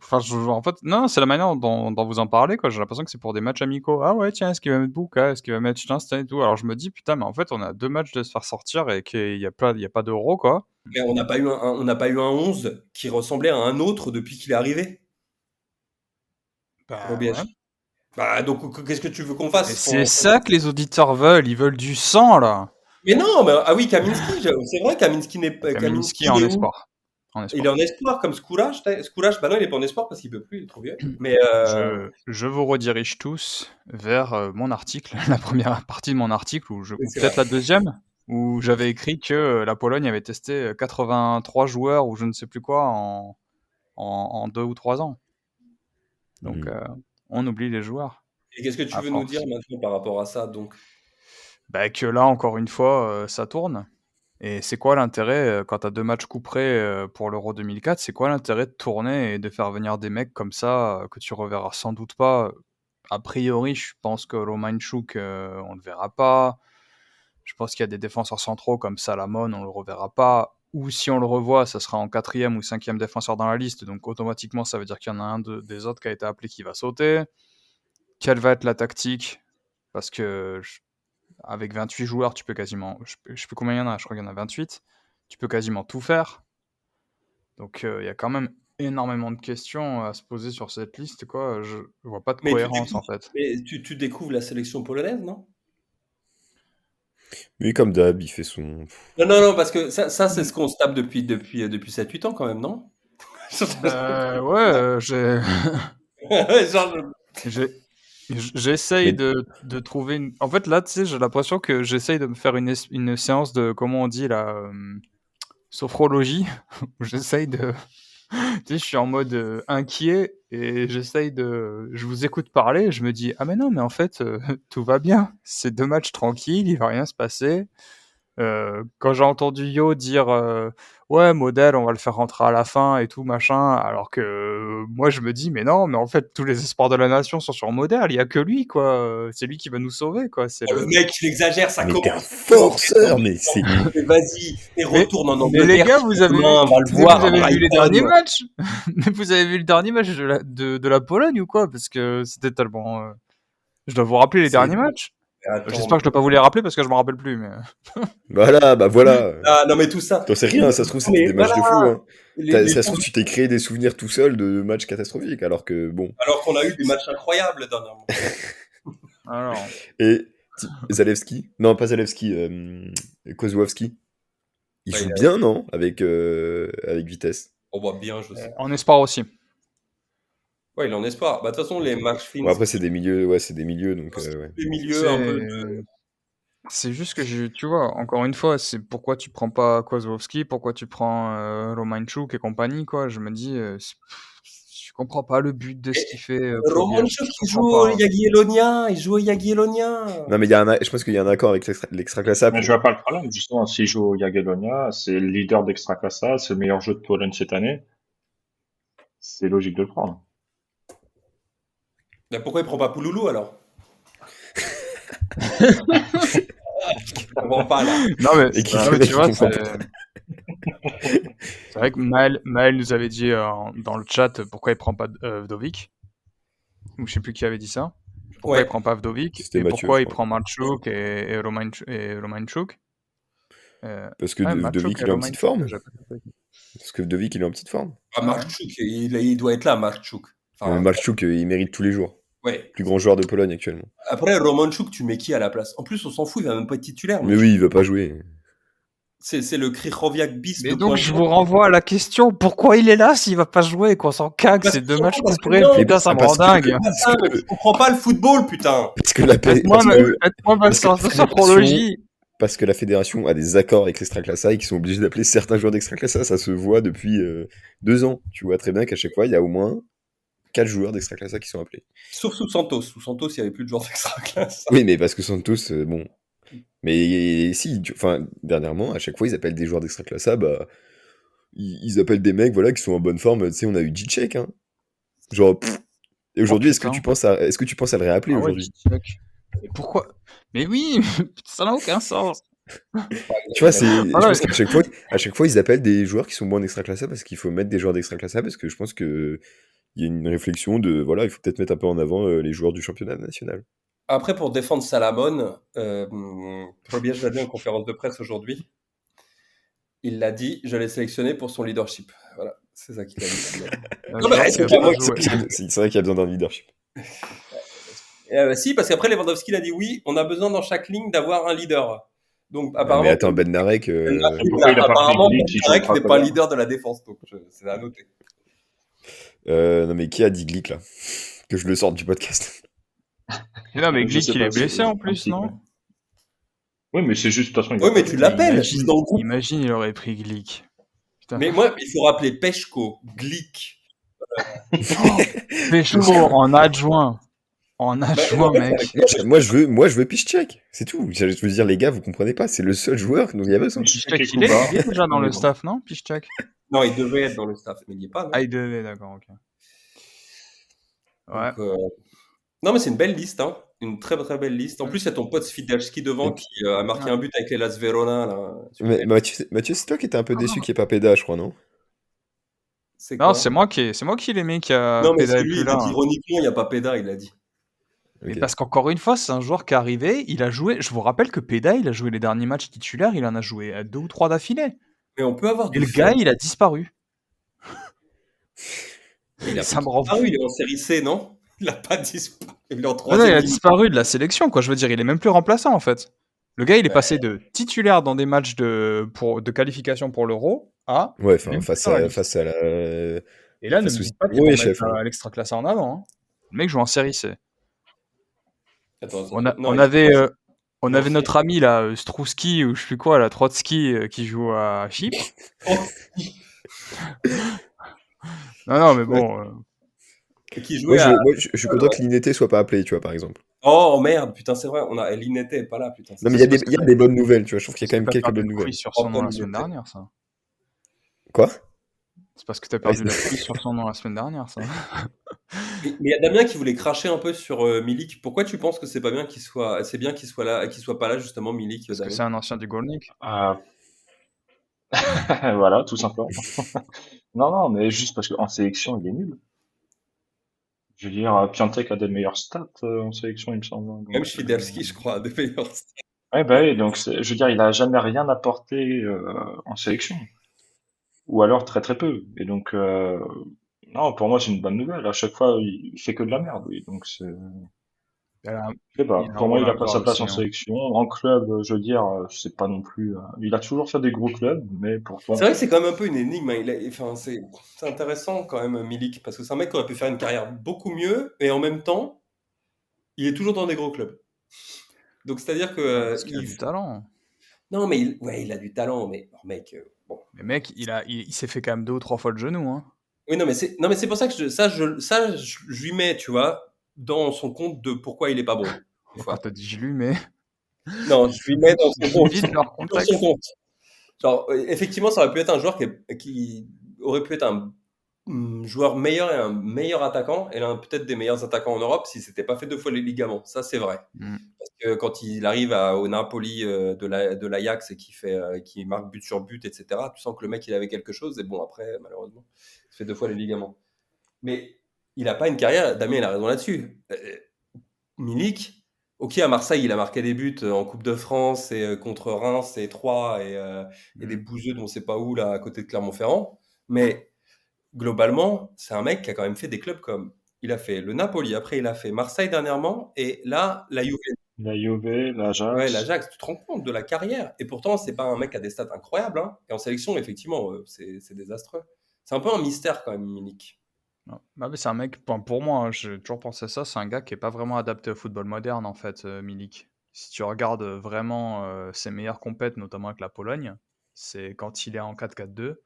enfin, en fait, non, c'est la manière dont vous en parlez, quoi. J'ai l'impression que c'est pour des matchs amicaux. Ah ouais, tiens, est-ce qu'il va mettre Buka? Est-ce qu'il va mettre Steinstein et tout? Alors je me dis, putain, mais en fait, on a 2 matchs de se faire sortir et qu'il y a pas d'euro, quoi. Mais on n'a pas eu un 11 qui ressemblait à un autre depuis qu'il est arrivé. Bah Plobiège. ouais. Bah, donc, qu'est-ce que tu veux qu'on Et fasse? c'est ça que les auditeurs veulent. Ils veulent du sang, là. Mais non, mais ah oui, Kaminski, c'est vrai, Kaminski Kaminski il en est où? espoir. En Il est espoir. en espoir comme Skourach. Skourach, bah non, il est pas en espoir parce qu'il peut plus, il est trop vieux. Mais Je vous redirige tous vers mon article, la première partie de mon article, ou oui, c'est peut-être vrai. la deuxième, où j'avais écrit que la Pologne avait testé 83 joueurs ou je ne sais plus quoi en 2 ou 3 ans. Donc on oublie les joueurs, Et qu'est-ce que tu à veux nous dire force. maintenant par rapport à ça, donc? Bah, que là, encore une fois, ça tourne. Et c'est quoi l'intérêt, quand tu as 2 matchs couperets, pour l'Euro 2004, c'est quoi l'intérêt de tourner et de faire venir des mecs comme ça, que tu reverras sans doute pas? A priori, je pense que Romanchuk, on le verra pas. Je pense qu'il y a des défenseurs centraux comme Salamon, on le reverra pas. Ou si on le revoit, ça sera en 4e ou 5e défenseur dans la liste, donc automatiquement, ça veut dire qu'il y en a un des autres qui a été appelé qui va sauter. Quelle va être la tactique? Parce que avec 28 joueurs, tu peux quasiment. Je sais plus combien il y en a, je crois qu'il y en a 28. Tu peux quasiment tout faire. Donc il y a quand même énormément de questions à se poser sur cette liste, quoi. Je vois pas de Mais cohérence en fait. tu découvres la sélection polonaise, non? Mais comme d'hab, il fait son. Non, non, non, parce que ça c'est ce qu'on se tape depuis 7-8 ans quand même, non? Ouais, Genre, j'essaye Mais de trouver une. En fait, là, tu sais, j'ai l'impression que j'essaye de me faire une séance de, comment on dit là, sophrologie, où j'essaye de. Tu sais, je suis en mode inquiet et je vous écoute parler, je me dis, ah mais non, mais en fait, tout va bien. C'est 2 matchs tranquilles, il va rien se passer. Quand j'ai entendu Yo dire ouais, Modèle, on va le faire rentrer à la fin et tout machin, alors que moi je me dis mais non, mais en fait tous les espoirs de la nation sont sur Modèle, il y a que lui quoi, c'est lui qui va nous sauver quoi, c'est oh, le le. mec, il exagère, ça mais t'es un commence. forceur, mais c'est. Mais vas-y, et Mais, retourne en mais les Angleterre. gars, vous avez vu, demain, on va le mais voir vous à avez vu les Brighton. derniers matchs Mais vous avez vu le dernier match de la Pologne ou quoi? Parce que c'était tellement. Je dois vous rappeler les C'est. derniers matchs. Attends, J'espère que je dois pas vous les rappeler parce que je me rappelle plus. Mais Voilà, bah voilà. ah, non mais tout ça. T'en sais rien, ça se trouve, c'était Mais des matchs de fou, voilà, hein. les Ça se trouve, poules. tu t'es créé des souvenirs tout seul de matchs catastrophiques, alors que bon. Alors qu'on a eu des matchs incroyables dernièrement. alors, Et Zalewski? Non, pas Zalewski, Kozłowski. Il Bah, joue bien, non? Avec Vitesse. on voit bien, je sais. en espoir aussi. Ouais, il est en espoir. Bah, de toute façon, les matchs Bon, fins, après, c'est des milieux, ouais, c'est des milieux, donc ouais. les milieux un peu. C'est juste que tu vois, encore une fois, c'est pourquoi tu prends pas Kozłowski, pourquoi tu prends Romanchuk et compagnie, quoi. Je me dis, je comprends pas le but de ce qu'il fait Pobiel. Romanchuk, Je il comprends joue au pas. Jagiellonia. Il joue au Jagiellonia. Non, mais je pense qu'il y a un accord avec l'Extraclasa Mais pour. je vois pas le problème, justement, s'il joue au Jagiellonia, c'est le leader d'Extraclasa, c'est le meilleur jeu de Pologne cette année. C'est logique de le prendre. Mais pourquoi il prend pas Pouloulou alors? Je comprends pas là. Non mais, Et qui non, mais tu vois, comprend c'est vrai que Maël nous avait dit dans le chat pourquoi il prend pas Vdovic. Ou je sais plus qui avait dit ça. Pourquoi Ouais. il prend pas Vdovic C'était et Mathieu, pourquoi je il crois. prend Marchuk et Romanchuk. Parce que Ouais, Vdovic, Marchuk et il est en petite Romanchuk, forme. j'ai pas compris. Parce que Vdovic, il est en petite forme. Ah, Marchuk, il doit être là, Marchuk. Mais Enfin, Marchuk, il mérite tous les jours. ouais. Plus grand joueur de Pologne actuellement. Après, Romanchuk, tu mets qui à la place? En plus, on s'en fout, il va même pas être titulaire. Mais oui, il va pas jouer. C'est le Krychowiak bis Mais de donc point. je vous renvoie à la question, pourquoi il est là s'il va pas jouer, qu'on s'en cague, Parce ces que 2 matchs parce que couperés, non, putain ça me parce rend que- dingue. Putain, mais tu comprends pas le football, putain. Parce que la Faites-moi ma parce que séance de la fédération- sophrologie. Parce que la fédération a des accords avec l'Extraclasa et qu'ils sont obligés d'appeler certains joueurs d'Extraclasa. Ça se voit depuis 2 ans. Tu vois très bien qu'à chaque fois, il y a au moins 4 joueurs d'Extraclasa qui sont appelés. Sauf sous Santos. Sous Santos, il y avait plus de joueurs d'extra classe. Oui, mais parce que Santos, bon. Mais si, enfin, dernièrement, à chaque fois, ils appellent des joueurs d'Extraclasa, bah, ils appellent des mecs, voilà, qui sont en bonne forme. Tu sais, on a eu Djicek, hein. Genre, et aujourd'hui, est-ce que putain. tu penses à le réappeler Ah ouais, aujourd'hui? mais pourquoi? Mais oui, ça n'a aucun sens. Tu vois, je Voilà. pense qu'à chaque fois, ils appellent des joueurs qui sont bons en Extraclasa parce qu'il faut mettre des joueurs d'Extraclasa parce que je pense que il y a une réflexion de, voilà, il faut peut-être mettre un peu en avant les joueurs du championnat national. Après, pour défendre Salamon, Probiège l'a dit en conférence de presse aujourd'hui. Il l'a dit, je l'ai sélectionné pour son leadership. Voilà, c'est ça qu'il a dit. Non, mais Genre, est-ce qu'il a que pas moi, joué. C'est vrai qu'il y a besoin d'un leadership. Si, parce qu'après Lewandowski il a dit oui, on a besoin dans chaque ligne d'avoir un leader. Donc Mais apparemment, attends, Bednarek, Pourquoi il a pas pris apparemment Glick qui joue Bednarek ultra n'est pas un colère? leader de la défense, donc c'est à noter. non mais qui a dit Glick là? Que je le sorte du podcast. Mais non, mais Je Glick, sais il pas, est blessé c'est en un plus, petit peu. non? Oui, mais c'est juste, de toute façon, il Oui, va mais pas tu jouer. l'appelles Imagine, dans le groupe. imagine, il aurait pris Glick. Putain. Mais moi, il faut rappeler Peshko, Glick. Pécho en adjoint. En Bah, adjoint, en fait, mec. avec- Moi je veux Piszczek, c'est tout. Je veux dire les gars, vous comprenez pas, c'est le seul joueur dont il y a besoin. Piszczek, Piszczek il ou pas, est déjà dans on est le bon. staff, non, Piszczek? Non, il devait être dans le staff, mais il n'y est pas, non? Ah, il devait, d'accord, ok. Ouais. Donc, non, mais c'est une belle liste, hein. Une très très belle liste. En plus, il y a ton pote Swiderski devant Et- qui a marqué Ouais. un but avec les Las Verona. Là. Mais Super. Mathieu, c'est toi qui étais un peu déçu qu'il n'y ait pas Péda, je crois, non? C'est Non, quoi? c'est moi qui l'aimais qui a Non, mais Péda c'est est lui, plus il là. a dit ironiquement, il n'y a pas Péda, il a dit. Mais Ok. parce qu'encore une fois, c'est un joueur qui est arrivé, il a joué. Je vous rappelle que Péda, il a joué les derniers matchs titulaires, il en a joué 2 ou 3 d'affilée. Mais on peut avoir Et du le gars, fun. il a disparu. Il a Ça pas me rend disparu, fou. il est en série C, non? Il a pas disparu. Il est en Ouais, non, il troisième a ligne. disparu de la sélection, quoi. Je veux dire, il est même plus remplaçant, en fait. Le gars, il est passé de titulaire dans des matchs de qualification pour l'Euro à Ouais, enfin, même plus face dans la à, liste. face à la. Et là, ne face me au dites pas qu'ils Zéro vont et mettre chef. Hein. l'extra classé en avant. Hein. Le mec joue en série C. Attends, On non, il avait, est on non, avait c'est- notre ami là, Strouski ou je sais plus quoi, là, Trotsky, qui joue à Chypre. Non, mais Ouais. bon. Qui jouait à. Moi, je suis content que l'Inété soit pas appelé, tu vois, par exemple. Oh merde, putain, c'est vrai, Linette est pas là, putain. Non, mais Ça, c'est parce que il y a des bonnes nouvelles, tu vois. Je trouve qu'il y a c'est quand parce même que t'as quelques perdu bonnes le quiz nouvelles. sur son nom la Antoine semaine Linette. dernière, ça. Quoi? C'est parce que t'as Ah, perdu le quiz sur son nom la semaine dernière, ça. Mais il y a Damien qui voulait cracher un peu sur Milik. Pourquoi tu penses que c'est pas bien qu'il soit, c'est bien qu'il soit là, qu'il soit pas là justement Milik, Parce que Damien? c'est un ancien du Golnik. Voilà, tout simplement. Non, mais juste parce qu'en sélection, il est nul. Je veux dire, Piątek a des meilleures stats en sélection, il me semble. Donc, Même Swiderski, je crois, a des meilleurs. ouais, bah oui, donc je veux dire, il a jamais rien apporté en sélection. Ou alors très très peu. Et donc, non, pour moi, c'est une bonne nouvelle. À chaque fois, il fait que de la merde, oui. Donc, c'est. Il a, Je sais pas. il a un Pour moi, rôle il à a pas jouer sa place aussi. en Hein. sélection. En club, je veux dire, c'est pas non plus. Il a toujours fait des gros clubs, mais pourtant. C'est vrai que c'est quand même un peu une énigme. Hein. Enfin, c'est intéressant quand même Milik parce que c'est un mec qui aurait pu faire une carrière beaucoup mieux et en même temps, il est toujours dans des gros clubs. Donc c'est-à-dire que Parce qu'il a du talent. non, mais il a du talent, mais oh, mec, bon. Mais mec, il s'est fait quand même 2 ou 3 fois le genou. Hein. Oui, non, mais c'est pour ça que je lui mets, tu vois, dans son compte de pourquoi il est pas bon. Des Pourquoi fois. t'as dit je lui mets Non, je lui mets dans son compte. vite leur Dans contexte. son compte. Genre, effectivement, ça aurait pu être un joueur qui aurait pu être un joueur meilleur et un meilleur attaquant, et l'un peut-être des meilleurs attaquants en Europe si c'était pas fait 2 fois les ligaments. Ça, c'est vrai. Mm. Parce que quand il arrive au Napoli de l'Ajax et qui marque but sur but, etc., tu sens que le mec, il avait quelque chose, et bon, après, malheureusement, il se fait 2 fois les ligaments. Mais il n'a pas une carrière, Damien, il a raison là-dessus. Milik, ok, à Marseille, il a marqué des buts en Coupe de France et contre Reims et Troyes et des bouseux dont on ne sait pas où, là, à côté de Clermont-Ferrand. Mais globalement, c'est un mec qui a quand même fait des clubs comme. Il a fait le Napoli, après il a fait Marseille dernièrement, et là, la Juve. La Juve, Ouais, l'Ajax. l'Ajax, tu te rends compte de la carrière. Et pourtant, c'est pas un mec qui a des stats incroyables. Hein. Et en sélection, effectivement, c'est désastreux. C'est un peu un mystère quand même, Milik. Non. Bah, mais c'est un mec, pour moi, hein, j'ai toujours pensé à ça, c'est un gars qui est pas vraiment adapté au football moderne, en fait, Milik. Si tu regardes vraiment ses meilleures compètes, notamment avec la Pologne, c'est quand il est en 4-4-2,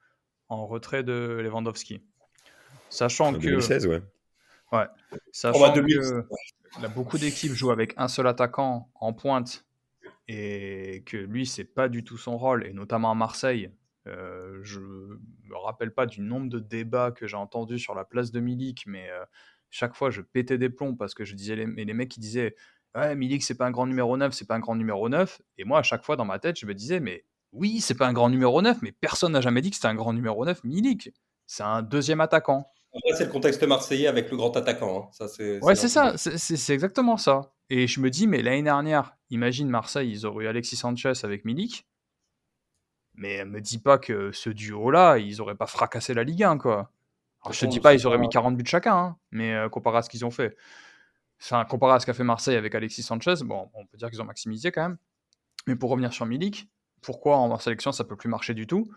en retrait de Lewandowski. Sachant En que, 2016, ouais. ouais, Oh, sachant bah, que 2000. là, beaucoup d'équipes jouent avec un seul attaquant en pointe et que lui, c'est pas du tout son rôle, et notamment à Marseille. Je me rappelle pas du nombre de débats que j'ai entendus sur la place de Milik, mais chaque fois je pétais des plombs parce que je disais les mecs qui disaient ouais, Milik c'est pas un grand numéro 9, c'est pas un grand numéro 9, et moi à chaque fois dans ma tête je me disais mais oui, c'est pas un grand numéro 9, mais personne n'a jamais dit que c'était un grand numéro 9 Milik. C'est un deuxième attaquant. Après, c'est le contexte marseillais avec le grand attaquant. Hein. Ça, Ouais, c'est ça, c'est exactement ça. Et je me dis, mais l'année dernière, imagine Marseille, ils auraient eu Alexis Sanchez avec Milik, mais me dis pas que ce duo-là, ils auraient pas fracassé la Ligue 1, quoi. Alors, je te dis pas, ils auraient mis 40 buts chacun, hein, mais comparé à ce qu'ils ont fait. Enfin, comparé à ce qu'a fait Marseille avec Alexis Sanchez, bon, on peut dire qu'ils ont maximisé quand même. Mais pour revenir sur Milik, pourquoi en sélection ça peut plus marcher du tout?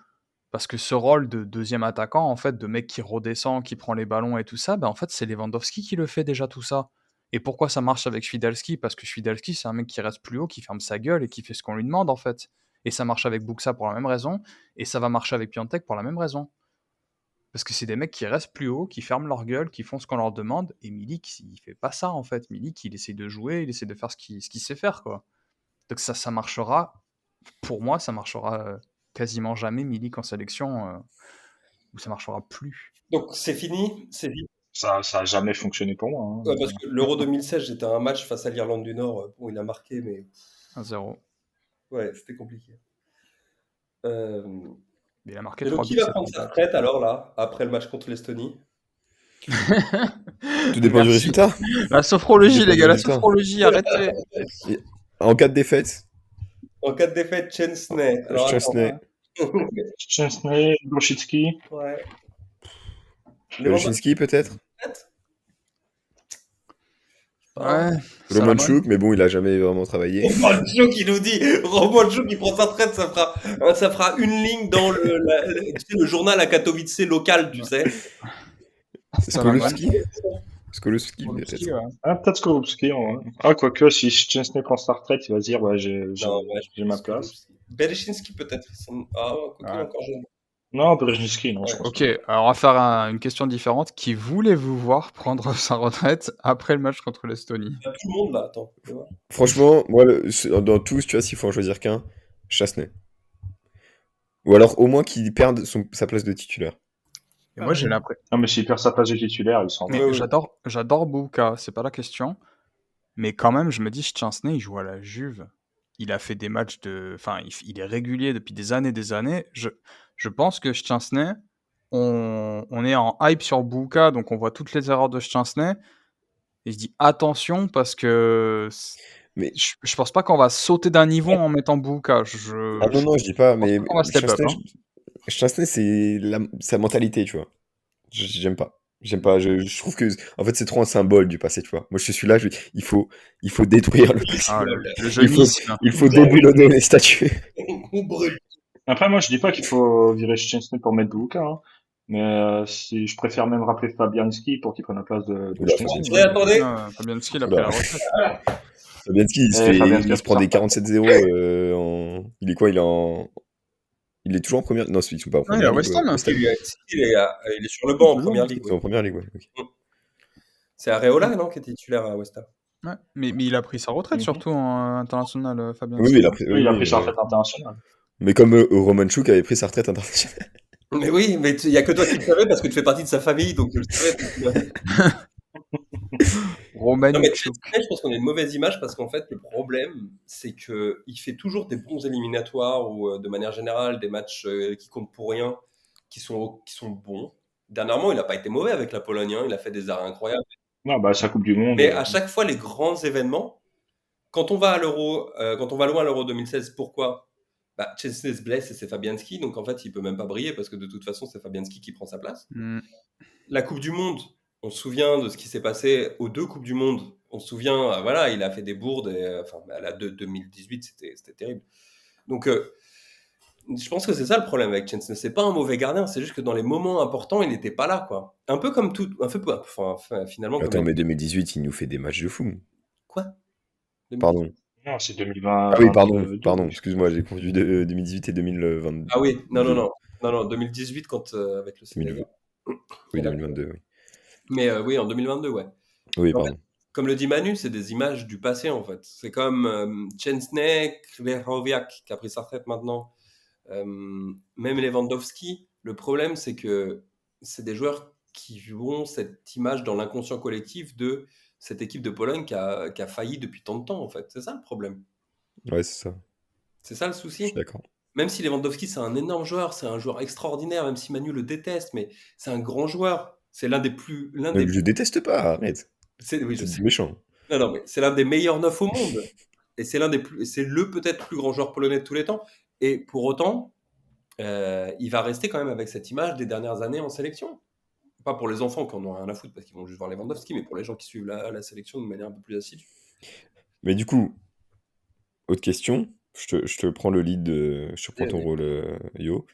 Parce que ce rôle de deuxième attaquant, en fait, de mec qui redescend, qui prend les ballons et tout ça, en fait, c'est Lewandowski qui le fait déjà tout ça. Et pourquoi ça marche avec Fidalski? Parce que Fidalski, c'est un mec qui reste plus haut, qui ferme sa gueule et qui fait ce qu'on lui demande, en fait. Et ça marche avec Buxa pour la même raison, et ça va marcher avec Piontek pour la même raison. Parce que c'est des mecs qui restent plus haut, qui ferment leur gueule, qui font ce qu'on leur demande, et Milik, il fait pas ça, en fait. Milik, il essaie de jouer, il essaie de faire ce qu'il sait faire, quoi. Donc ça marchera, pour moi, ça marchera quasiment jamais Milik en sélection, ou ça marchera plus. Donc c'est fini, c'est vite. Ça a jamais fonctionné pour moi. Ouais, parce que l'Euro 2016, j'étais à un match face à l'Irlande du Nord où il a marqué, mais 1-0. ouais, c'était compliqué. Euh, Mais il a marqué Et 3 donc, qui buts. va prendre sa retraite alors là, après le match contre l'Estonie? Tout dépend du Merci. résultat. La sophrologie, Tout dépend les du gars, la résultat. sophrologie, arrêtez. En cas de défaite, En cas de défaite, Chesney. Alors attends. Szczęsny, Szczęsny, Grosicki. Ouais. Lewandowski peut-être, Ouais. Romanchuk, mais bon, il a jamais vraiment travaillé. Romanchuk qui nous dit, Romanchuk qui prend sa retraite, ça fera une ligne dans tu sais, le journal à Katowice local, tu sais. C'est Skolowski Skolowski peut-être. Skolowski, ouais. Ah, peut-être Skorupski. Ah, quoique, si Szczęsny prend sa retraite, il va se dire, ouais, j'ai ma place. Bereshinski peut-être. Ah, quoi qu'il est Ouais. encore jeune. Non, Brzezinski, non, je pense. Ok, alors on va faire une question différente. Qui voulez-vous voir prendre sa retraite après le match contre l'Estonie? Il y a tout le monde là, attends. tu vois. Franchement, moi, dans tous, tu vois, s'il faut en choisir qu'un, Szczęsny. Ou alors au moins qu'il perde sa place de titulaire. Et moi, j'ai l'impression. Non, mais s'il perd sa place de titulaire, il s'en va. Mais j'adore Buka, c'est pas la question. Mais quand même, je me dis, Szczęsny, il joue à la Juve. Il a fait des matchs de. Enfin, il est régulier depuis des années. Je pense que Szczęsny, on est en hype sur Buka, donc on voit toutes les erreurs de Szczęsny. Et je dis attention parce que. Mais Je pense pas qu'on va sauter d'un niveau en mettant Buka. ah non, je dis pas, mais On va step up. Szczęsny, c'est sa mentalité, tu vois. J'aime pas. J'aime pas. Je trouve que en fait c'est trop un symbole du passé, tu vois. Moi je suis là, il faut détruire le passé. Ah, le jeunisme. Il faut déboulonner les statues. On brûle. Après, moi, je dis pas qu'il faut virer Szczęsny pour mettre Buka, hein. Mais si je préfère même rappeler Fabianski pour qu'il prenne la place de Oula, Szczęsny. Ouais, attendez. Fabianski, il a pris la retraite. Fabianski, il se prend des 47-0 il est quoi? Il est toujours en première. Non, ils sont pas en première il est à ligue. West Ham. Il est sur le banc en première ligue. Ils sont en première ligue, ouais. Ok. C'est Areola, non, qui est titulaire à West Ham. Ouais, mais il a pris sa retraite surtout en international, Fabianski. Oui, Oui, il a pris sa retraite internationale. Mais comme Romanchuk avait pris sa retraite internationale. Mais oui, mais il y a que toi qui le savais parce que tu fais partie de sa famille, donc je le savais. Romain Non, mais Chuk. je pense qu'on a une mauvaise image parce qu'en fait, le problème, c'est qu'il fait toujours des bons éliminatoires ou de manière générale des matchs qui comptent pour rien, qui sont bons. Dernièrement, il n'a pas été mauvais avec la Pologne, hein, il a fait des arrêts incroyables. Non, bah, sa Coupe du Monde. Mais à chaque fois, les grands événements, quand on va à l'Euro, quand on va loin à l'Euro 2016, pourquoi? Szczęsny se blesse et c'est Fabianski, donc en fait, il peut même pas briller parce que de toute façon, c'est Fabianski qui prend sa place. La Coupe du Monde, on se souvient de ce qui s'est passé aux 2 Coupes du Monde. On se souvient, voilà, il a fait des bourdes. La 2018, c'était terrible. Donc, je pense que c'est ça le problème avec Szczęsny. C'est pas un mauvais gardien, c'est juste que dans les moments importants, il n'était pas là, quoi. Un peu comme tout, finalement. Attends, mais 2018, il nous fait des matchs de fou. Quoi? Pardon. Non, c'est 2020. Ah oui, pardon. Excuse-moi, j'ai confondu 2018 et 2022. Ah oui, non, 2018 quand avec le Sénégal. Oui, 2022, oui. Mais oui, en 2022, ouais. Oui, En pardon. fait, comme le dit Manu, c'est des images du passé, en fait. C'est comme Szczęsny, Krychowiak, qui a pris sa retraite maintenant. Même Lewandowski. Le problème, c'est que c'est des joueurs qui ont cette image dans l'inconscient collectif de cette équipe de Pologne qui a failli depuis tant de temps, en fait. C'est ça le problème. Ouais, c'est ça. C'est ça le Je souci. suis d'accord. Même si Lewandowski, c'est un énorme joueur, c'est un joueur extraordinaire, même si Manu le déteste, mais c'est un grand joueur. C'est l'un des plus... Je déteste pas, arrête. Oui, je sais. C'est méchant. Non, mais c'est l'un des meilleurs 9 au monde. Et c'est le peut-être plus grand joueur polonais de tous les temps. Et pour autant, il va rester quand même avec cette image des dernières années en sélection. Pas pour les enfants qui en ont rien à foutre parce qu'ils vont juste voir Lewandowski, mais pour les gens qui suivent la sélection de manière un peu plus assidue. Mais du coup, autre question. Je te prends le lead, je te prends ton Vas-y. rôle, Yo.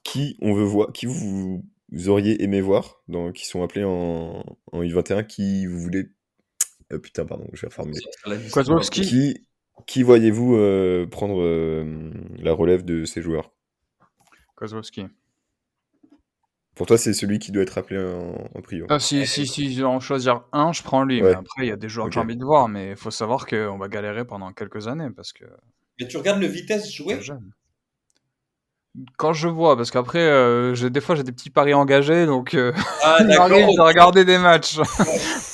Qui on veut voir, qui vous auriez aimé voir, qui sont appelés en U21, qui vous voulez. Putain, pardon, je vais reformuler. Sur la liste. Kozłowski. Qui voyez-vous prendre la relève de ces joueurs? Kozłowski. Pour toi, c'est celui qui doit être appelé en prio. Ah, si je dois en choisir un, je prends lui. Ouais. Mais après, il y a des joueurs que j'ai Ok. envie de voir. Mais il faut savoir qu'on va galérer pendant quelques années parce que Mais tu regardes le Vitesse jouer? c'est jeune. Quand je vois, parce qu'après, des fois, j'ai des petits paris engagés, donc Ah, il d'accord. m'arrive de regarder des matchs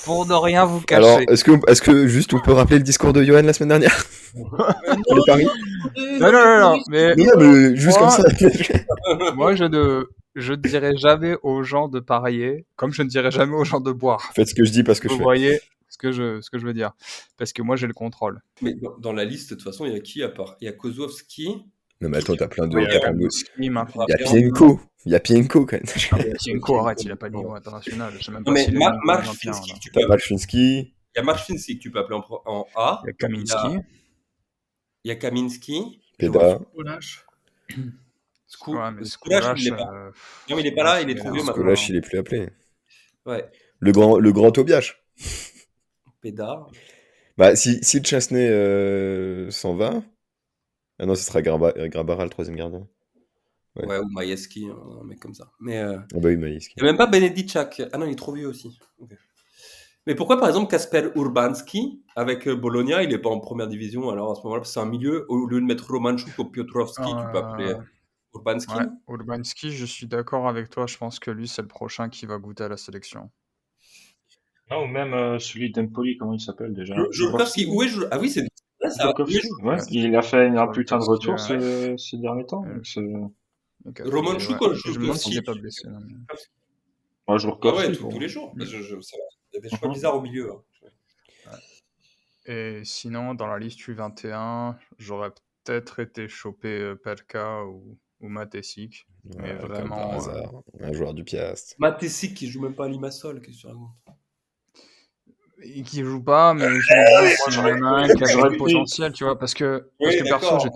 pour ne rien vous Alors, cacher. est-ce que juste on peut rappeler le discours de Johan la semaine dernière? Les paris? Non, mais Non, mais juste moi- comme ça. moi, je ne dirai jamais aux gens de parier, comme je ne dirai jamais aux gens de boire. Faites ce que je dis, pas ce que je Vous fais. voyez ce que je veux dire. Parce que moi, j'ai le contrôle. Mais dans la liste, de toute façon, il y a qui à part? Il y a Kozłowski. Non, mais attends, t'as plein de. Il y T'as a plein de- Kozłowski, Martin. Il y a Pienko. Il y a Pienko quand même. Ah, mais Tienko, arrête, il a pas de niveau international. Je sais même pas Non, mais s'il est niveau européen, Marczynski, là. tu peux T'as appeler. Malchinski. Il y a Marczynski que tu peux appeler en A. Il y a Kaminski. Il y a Kaminski. Peda. Olash. Ouais, mais Skoulash, il est pas. Non, mais il est pas là, il est trop vieux maintenant. Skolash, il est plus appelé. Ouais. Le grand Tobias. Peda. Bah, si Chesney s'en va. Ah non, ce sera Grabara, le troisième gardien. Ouais. Ouais, ou Majewski, un mec comme ça. Mais Ah bah oui, Maïski. il n'y a même pas Benedicak. Ah non, il est trop vieux aussi. Ok. Mais pourquoi, par exemple, Kasper Urbanski, avec Bologna, il n'est pas en première division? Alors à ce moment-là, c'est un milieu, au lieu de mettre Romanchuk ou Piotrowski, tu peux appeler Urbanski. Ouais, Urbanski, je suis d'accord avec toi. Je pense que lui, c'est le prochain qui va goûter à la sélection. Non, ou même celui d'Empoli, comment il s'appelle déjà? Jurkowski, où est Ah oui, c'est ça. Jurkowski, ouais. Ouais. Il a fait un Jurkowski, putain de retour ouais. ces derniers temps. Ouais. donc c'est- Romanchuk Ouais. ou Je me demande s'il Jurkowski? n'est pas blessé. non, mais- Moi, Ah Jurkowski. ouais, pour tous moi. les jours. Mm. Ça va. Il y a des choix bizarres au milieu. Hein. Et sinon, dans la liste U21, j'aurais peut-être été choper Perka ou Matesic. Mais Ouais, comme vraiment, par hasard. Un joueur du Piast. Matesic qui joue même pas à Limassol, qu'est-ce que tu racontes? et qui joue pas, mais je me dis, s'il y en a un qui a j'aurais du pris. potentiel, tu vois, parce que Oui, perso, d'accord.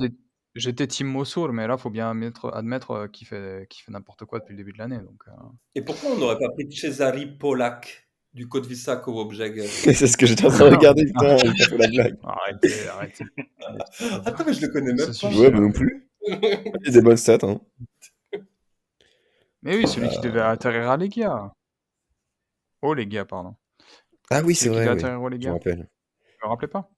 j'étais Team Mossour, mais là, faut bien admettre qu'il fait n'importe quoi depuis le début de l'année. Donc, Et pourquoi on n'aurait pas pris Cesari Polak du Kotwica Kołobrzeg? C'est ce que j'étais en train de regarder, putain, j'ai pas fait la blague. arrêtez. Attends, mais je le connais même Ça pas. suffit. Ouais, mais non plus. Il y a des bonnes stats, hein. Mais oui, celui qui devait atterrir à Legia. Oh, Legia, pardon. Ah oui, c'est Celui qui vrai, devait oui. atterrir au Je me Legia. rappelle. Vous me rappelez pas?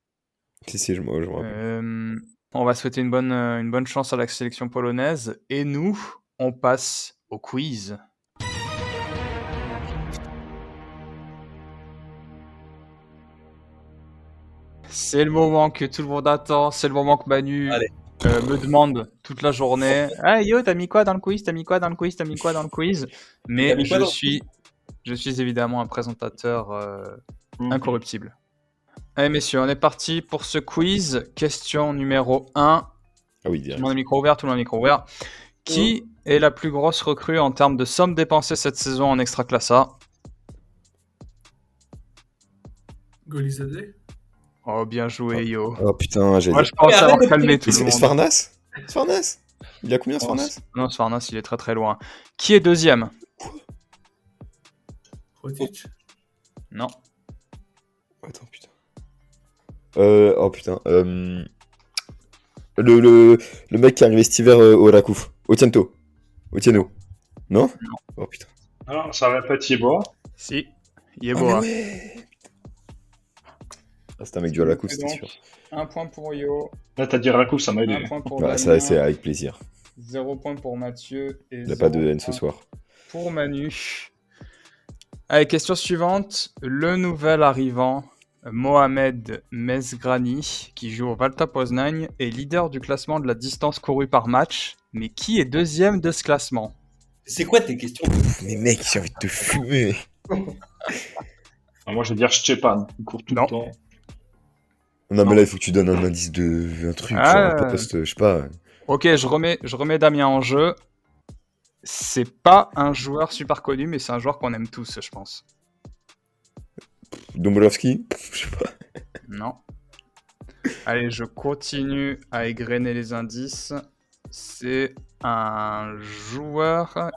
Si, je me rappelle. On va souhaiter une bonne chance à la sélection polonaise. Et nous, on passe au quiz. C'est le moment que tout le monde attend. C'est le moment que Manu Allez. me demande toute la journée. Ah yo, t'as mis quoi dans le quiz? T'as mis quoi dans le quiz? T'as mis quoi dans le quiz? T'as Mais mis quoi dans le je suis évidemment un présentateur incorruptible. Allez messieurs, on est parti pour ce quiz. Question numéro 1. Ah oui, Tout direct. le monde a le micro ouvert, tout le monde a le micro ouvert. Qui est la plus grosse recrue en termes de somme dépensée cette saison en Extraclassa? Golizadeh. Oh, bien joué, yo. Oh putain, j'ai Moi, dit. je pense Mais avoir arrête de calmé faire tout le monde. Sfarnas? Sfarnas? Il a combien, Oh, Sfarnas? Non, Sfarnas, il est très très loin. Qui est deuxième? Rotic. Non. Attends, putain. Oh putain. Le mec qui est arrivé cet hiver au Rakouf. Otieno. Non? Non. Oh putain. Non, ça va pas être Yeboah. Si. Ah, Yeboah. mais ouais. Ah, c'est un mec du Rakouf, c'était sûr. Un point pour Yo, Là, t'as dit Rakouf, ça m'a aidé. un point pour Bah, ça, c'est avec plaisir. 0 point pour Mathieu et Il a pas de haine ce soir. pour Manu. Allez, question suivante. Le nouvel arrivant, Mohamed Mezgrani, qui joue au Valta Poznań, est leader du classement de la distance courue par match. Mais qui est deuxième de ce classement? C'est quoi tes questions? Mais mec, j'ai envie de te fumer. Ah, moi, je vais dire Szczepan. Il court tout Non. le temps. Non, mais là, il faut que tu donnes un indice de un truc, Ah. genre un poste, je sais pas. Ok, je remets Damien en jeu. C'est pas un joueur super connu, mais c'est un joueur qu'on aime tous, je pense. Dombrowski? Je sais pas. Non. Allez, je continue à égrener les indices. C'est un joueur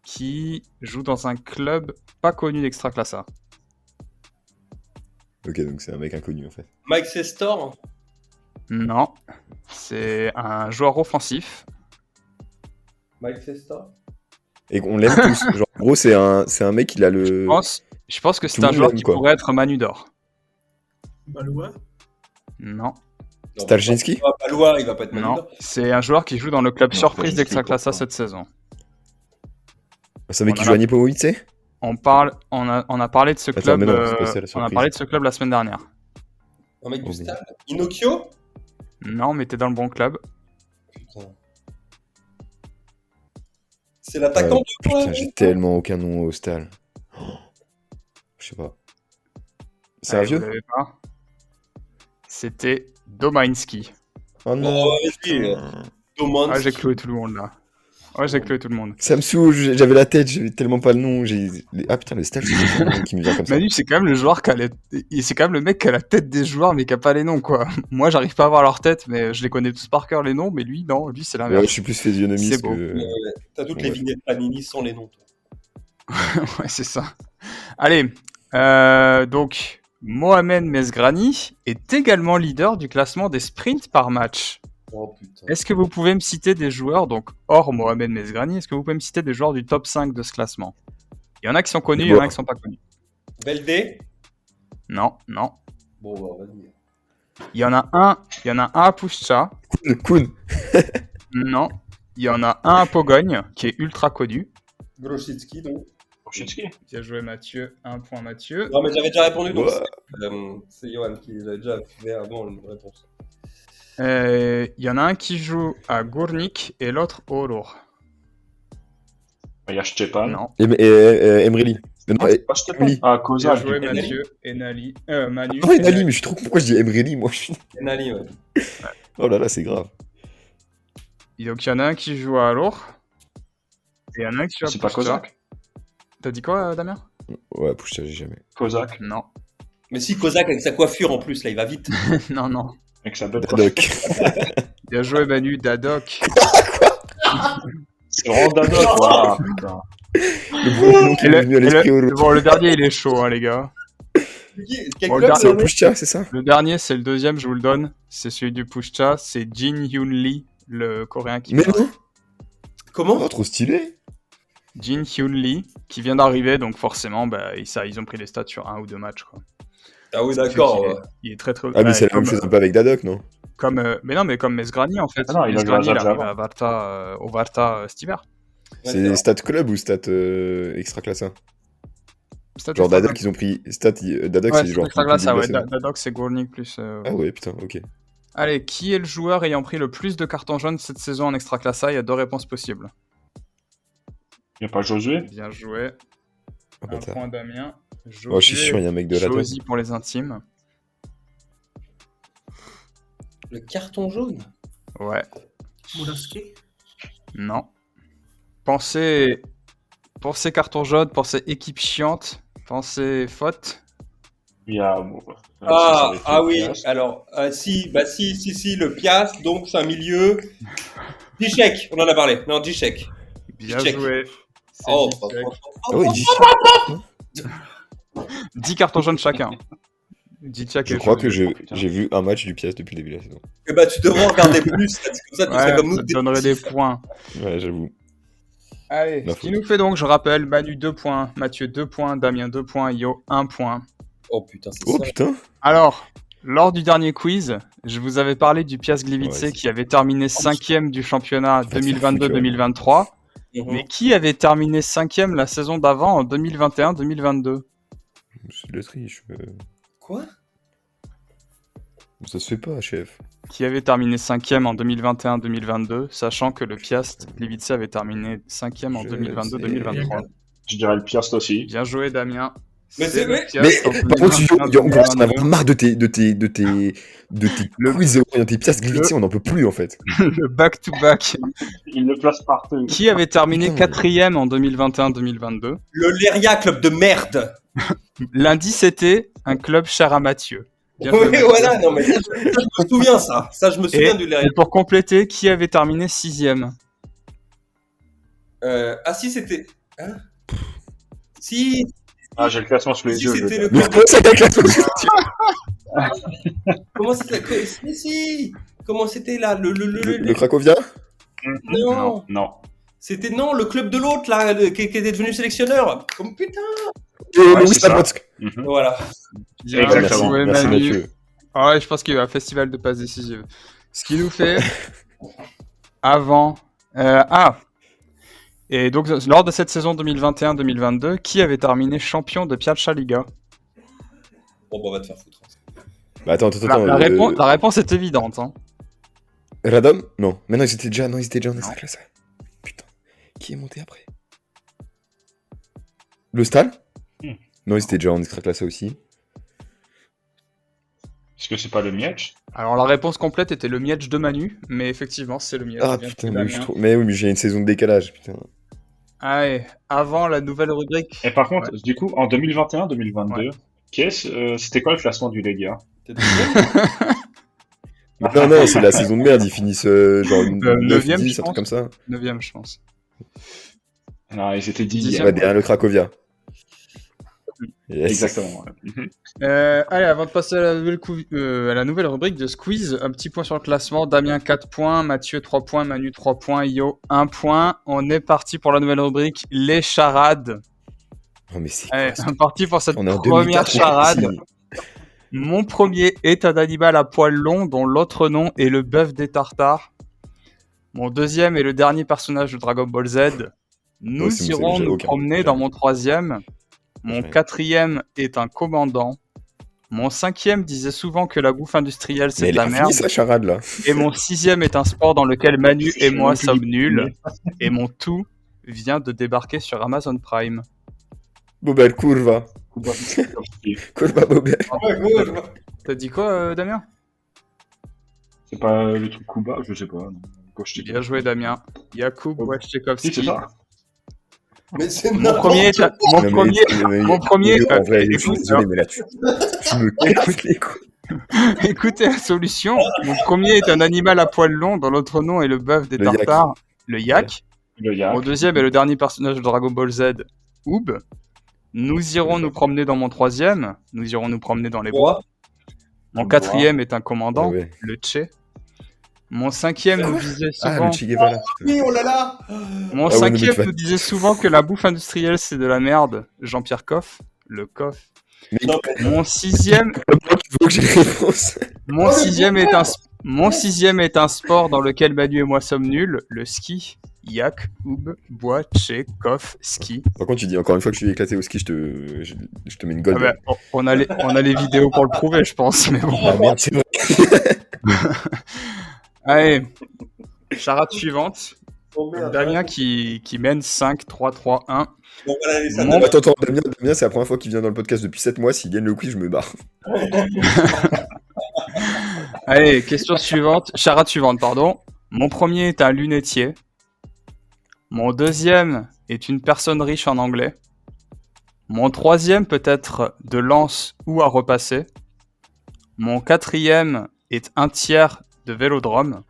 qui joue dans un club pas connu d'Extraclassa. Ok, donc c'est un mec inconnu en fait. Mike Sestor. Non. C'est un joueur offensif. Mike Sestor. Et on l'aime tous. Genre, en gros, c'est un mec, il a le. Je pense que Tout c'est le un monde joueur l'aime, qui quoi. pourrait être Manu d'or. Balois. Non. Stalzinski? Palois, il va pas être Manu Non. d'or. C'est un joueur qui joue dans le club Non, surprise Stalzinski, d'Extraclassa pourquoi cette saison. C'est un mec On qui en joue a- à Niepomovice? On a parlé de ce Attends, club. mais non, c'est pas ça, la On a surprise. parlé de ce club la semaine dernière. Un mec Oh, du mais- stade. Inokyo. Non, mais t'es dans le bon club. Putain. C'est l'attaquant de Putain, j'ai tellement aucun nom au stade. Oh, je sais pas. C'est un Allez, vous vieux? l'avez pas. C'était Domainski. Oh non. Oh, vas-y. putain. Domanski. Ah, j'ai cloué tout le monde là. Ouais, j'ai cloué tout le monde. Ça me saoule, j'avais la tête, j'avais tellement pas le nom. Ah putain, le stade, c'est le nom qui me vient comme ça. Manu, c'est quand même le joueur c'est quand même le mec qui a la tête des joueurs mais qui a pas les noms quoi. Moi, j'arrive pas à voir leur tête, mais je les connais tous par cœur les noms, mais lui non, lui c'est Ouais, l'inverse. je suis plus physionomiste C'est beau. que. T'as toutes Ouais. les vignettes Panini sans les noms. toi. Ouais, c'est ça. Allez, donc Mohamed Mesgrani est également leader du classement des sprints par match. Oh putain. Est-ce que vous pouvez me citer des joueurs, donc hors Mohamed Mesgrani, est-ce que vous pouvez me citer des joueurs du top 5 de ce classement? Il y en a qui sont connus, il y en a qui sont pas connus. Belde. Non, non. Bon, bah, vas-y. Il y en a un à Puszcza. Kuhn. Non. Il y en a un à Pogogne, qui est ultra connu. Grosicki, donc. Brzezinski. Bien joué Mathieu, un point Mathieu. Non, mais j'avais déjà répondu, donc Ouais. c'est Johan qui avait déjà fait avant une réponse. Il y en a un qui joue à Górnik et l'autre au Ruch. Il y a Szczepan. Non. Emreli. Non, Pas Szczepan. Emily. Ah, Bien Kozak. joué Enali. Mathieu, Manu. Ah, Enali, mais je suis trop con, pourquoi je dis Emreli, moi je suis. Enali, ouais. Oh là là, c'est grave. Et donc il y en a un qui joue à Ruch. Et il y en a un qui joue à C'est pas Puszcza. Kozak. T'as dit quoi, Damien? Ouais, Puszcza, j'ai jamais. Kozak. Non. Mais si, Kozak avec sa coiffure en plus, là, il va vite. Non, non. Avec sa belle Dadok. Bien joué Manu, Dadok. C'est vraiment Dadok, voilà. Putain. Le premier nom qui Et m'est venu à l'esprit au bon, le dernier il est chaud, hein, les gars. Quel Bon, club le C'est au c'est Puszcza, c'est ça? Le dernier, c'est le deuxième, je vous le donne. C'est celui du Puszcza. C'est Jin Hyun Lee, le coréen qui Mais part. non! Comment Oh, trop stylé! Jin Hyun Lee, qui vient d'arriver, donc forcément, bah, ils ont pris les stats sur un ou deux matchs. Quoi. Ah oui, Ce qui fait d'accord. qu'il est- Ouais. Il est très très. Ah, mais c'est la comme, même chose un peu avec Dadok, non? mais non, mais comme Mesgrani en fait. Ah non, il a Mesgrani, joué à il Zagreb arrive à Varta, au Varta cet hiver. Ouais, C'est vrai. Stat Club ou Stat Extraclassa? Stade Genre Extra- Dadok, ils ont pris. Dadok, Ouais, c'est genre. Extraclasse, plus ouais. de la saison. Dadok, c'est Górnik plus. Ah ouais, putain, ok. Allez, qui est le joueur ayant pris le plus de cartons jaunes cette saison en Extraclassa? Il y a deux réponses possibles. Il n'y a pas Josué. Bien joué. Ah, Un bâtard. point Damien. Oh, je suis sûr, il y a un mec de la Josie pour les intimes. Le carton jaune. Ouais. Moulowski. Non. Pensez carton jaune, pensez équipe chiante, pensez faute. Il y a. Ah oui, alors, si, le Pias, donc c'est un milieu. Dishek, on en a parlé. Non, Dishek. Bien Check. joué. C'est Oh, Dishek. Ah ouais, dis 10 cartons jaunes chacun. Dishek Je et crois Josie. que j'ai vu un match du Piast depuis le début de la saison. Eh bah, tu devrais en regarder plus. C'est comme ça, tu serais Ouais, comme nous. ça te donnerait des points. Ouais, j'avoue. Allez, La ce qui faute. nous fait donc, je rappelle, Manu 2 points, Mathieu 2 points, Damien 2 points, Yo 1 point. Oh putain, c'est Oh ça. putain! Alors, lors du dernier quiz, je vous avais parlé du Piast Gliwice Ouais, qui avait terminé 5ème du championnat Tu vas te faire 2022-2023. Mhm. Mais qui avait terminé 5ème la saison d'avant en 2021-2022? C'est de la triche. Quoi? Ça se fait pas, chef. Qui avait terminé 5ème en 2021-2022, sachant que le Piast Gliwice avait terminé 5ème en Je 2022-2023. Je dirais le Piast aussi. Bien joué Damien. Mais c'est vrai. Mais par contre, on commence à en 2021-2022. avoir marre de tes Le- quiz orientés pièces glitchées, on n'en peut plus en fait. Le back-to-back. Il le place partout. Qui avait terminé Putain. 4ème en 2021-2022? Le Leria, club de merde. L'indice était un club cher à Mathieu. Bien joué, Oui, Mathieu. voilà, non mais ça, je me souviens ça. Ça, je me souviens du Leria. Et pour compléter, qui avait terminé 6ème? Ah si, c'était... Hein si, Ah, j'ai le classement sous les si, yeux. c'était le Mais club... comment ça avec la Comment c'était... Si. Comment c'était là le Cracovia? Non. Non. C'était non, le club de l'autre là, qui était devenu sélectionneur. Comme putain. Et Ouais, Louis c'est ça. Sabotsk. Mhm. Voilà. Bien Exactement. joué, Merci Manu. Mathieu. Ah ouais, je pense qu'il y a un festival de passes décisives. Ce qui nous fait avant. Et donc, lors de cette saison 2021-2022, qui avait terminé champion de Piazza Liga? Bon, bah, on va te faire foutre. Bah, attends. La réponse est évidente. Hein. Radom? Non. Mais non, ils étaient déjà en extra classe. Putain. Qui est monté après? Le Stal? Non, ils étaient déjà en extra classe aussi. Est-ce que c'est pas le Mietch? Alors, la réponse complète était le Mietch de Manu, mais effectivement, c'est le Mietch. Ah Bien putain, joué, mais oui, Damien. mais oui, mais j'ai une saison de décalage, putain. Allez, avant la nouvelle rubrique. Et par contre, du coup, en 2021-2022, Ouais. c'était quoi le classement du Legia? T'es deuxième. Non, c'est la saison de merde, ils finissent genre 9, 9e, 10, je un truc pense. comme ça. 9ème, je pense. Non, ils étaient 10e. Dixième. Ouais, derrière le Cracovia. Yes. Exactement. Ouais. Mhm. Allez, avant de passer à la nouvelle rubrique de Squeeze, un petit point sur le classement. Damien 4 points, Mathieu 3 points, Manu 3 points, Yo 1 point. On est parti pour la nouvelle rubrique, les charades. Oh, mais c'est Allez, quoi, on est parti pour cette on est en première 2004, charade. ici. Mon premier est un animal à poils longs dont l'autre nom est le bœuf des Tartares. Mon deuxième est le dernier personnage de Dragon Ball Z. Nous c'est bon, irons j'ai nous aucun. promener dans mon troisième. Mon J'ai- quatrième est un commandant. Mon cinquième disait souvent que la bouffe industrielle c'est Mais de elle la a merde. fini sa charade là. Et mon sixième est un sport dans lequel Manu et moi Je sommes l'oublie. nuls. Et mon tout vient de débarquer sur Amazon Prime. Bobel, curva. Curva Bobel. Ouais, gros, je vois. T'as dit quoi, Damien? C'est pas le truc Kuba, je sais pas. non. Bien joué, Damien. Yakub Si, Wojciechowski. c'est ça. Mais c'est Mon n'importe premier est un- Non, mais- mon premier- En vrai, je suis écoute, désolé, mais là, tu me casses les couilles. Écoutez la solution. Mon premier est un animal à poils longs dont l'autre nom est le bœuf des Le yak. Tartares, le yak. Le Yak. Mon deuxième est le dernier personnage de Dragon Ball Z, Oob. Nous irons nous promener dans mon troisième. Nous irons nous promener dans les bois. Mon Le quatrième est un commandant, Ah ouais. le Che. Mon cinquième nous disait Ah, souvent, le Che Guevara. putain. Oui, oh là là. mon Ah ouais, cinquième mais tu vas- nous disait souvent que la bouffe industrielle c'est de la merde. Jean-Pierre Coff, le Coff. Mais Non, Mon sixième, comment tu veux que j'ai les réponses? mon sixième est un, mon sixième est un sport dans lequel Manu et moi sommes nuls. Le ski. Yak, Oob, bois, Che, Coff, ski. Par contre, tu dis encore une fois que je suis éclaté au ski, je te mets une Ah gold. bah, on a les vidéos pour le prouver, je pense. Mais bon. Ah merde, c'est vrai. Allez, charade suivante. Oh, merde. Damien qui mène 5, 3, 3, 1. Bon, voilà, allez, ça Mon- donne- Attends, Damien, c'est la première fois qu'il vient dans le podcast depuis 7 mois. S'il gagne le quiz, je me barre. Allez, question suivante. Charade suivante, pardon. Mon premier est un lunetier. Mon deuxième est une personne riche en anglais. Mon troisième peut être de lance ou à repasser. Mon quatrième est un tiers de vélodrome.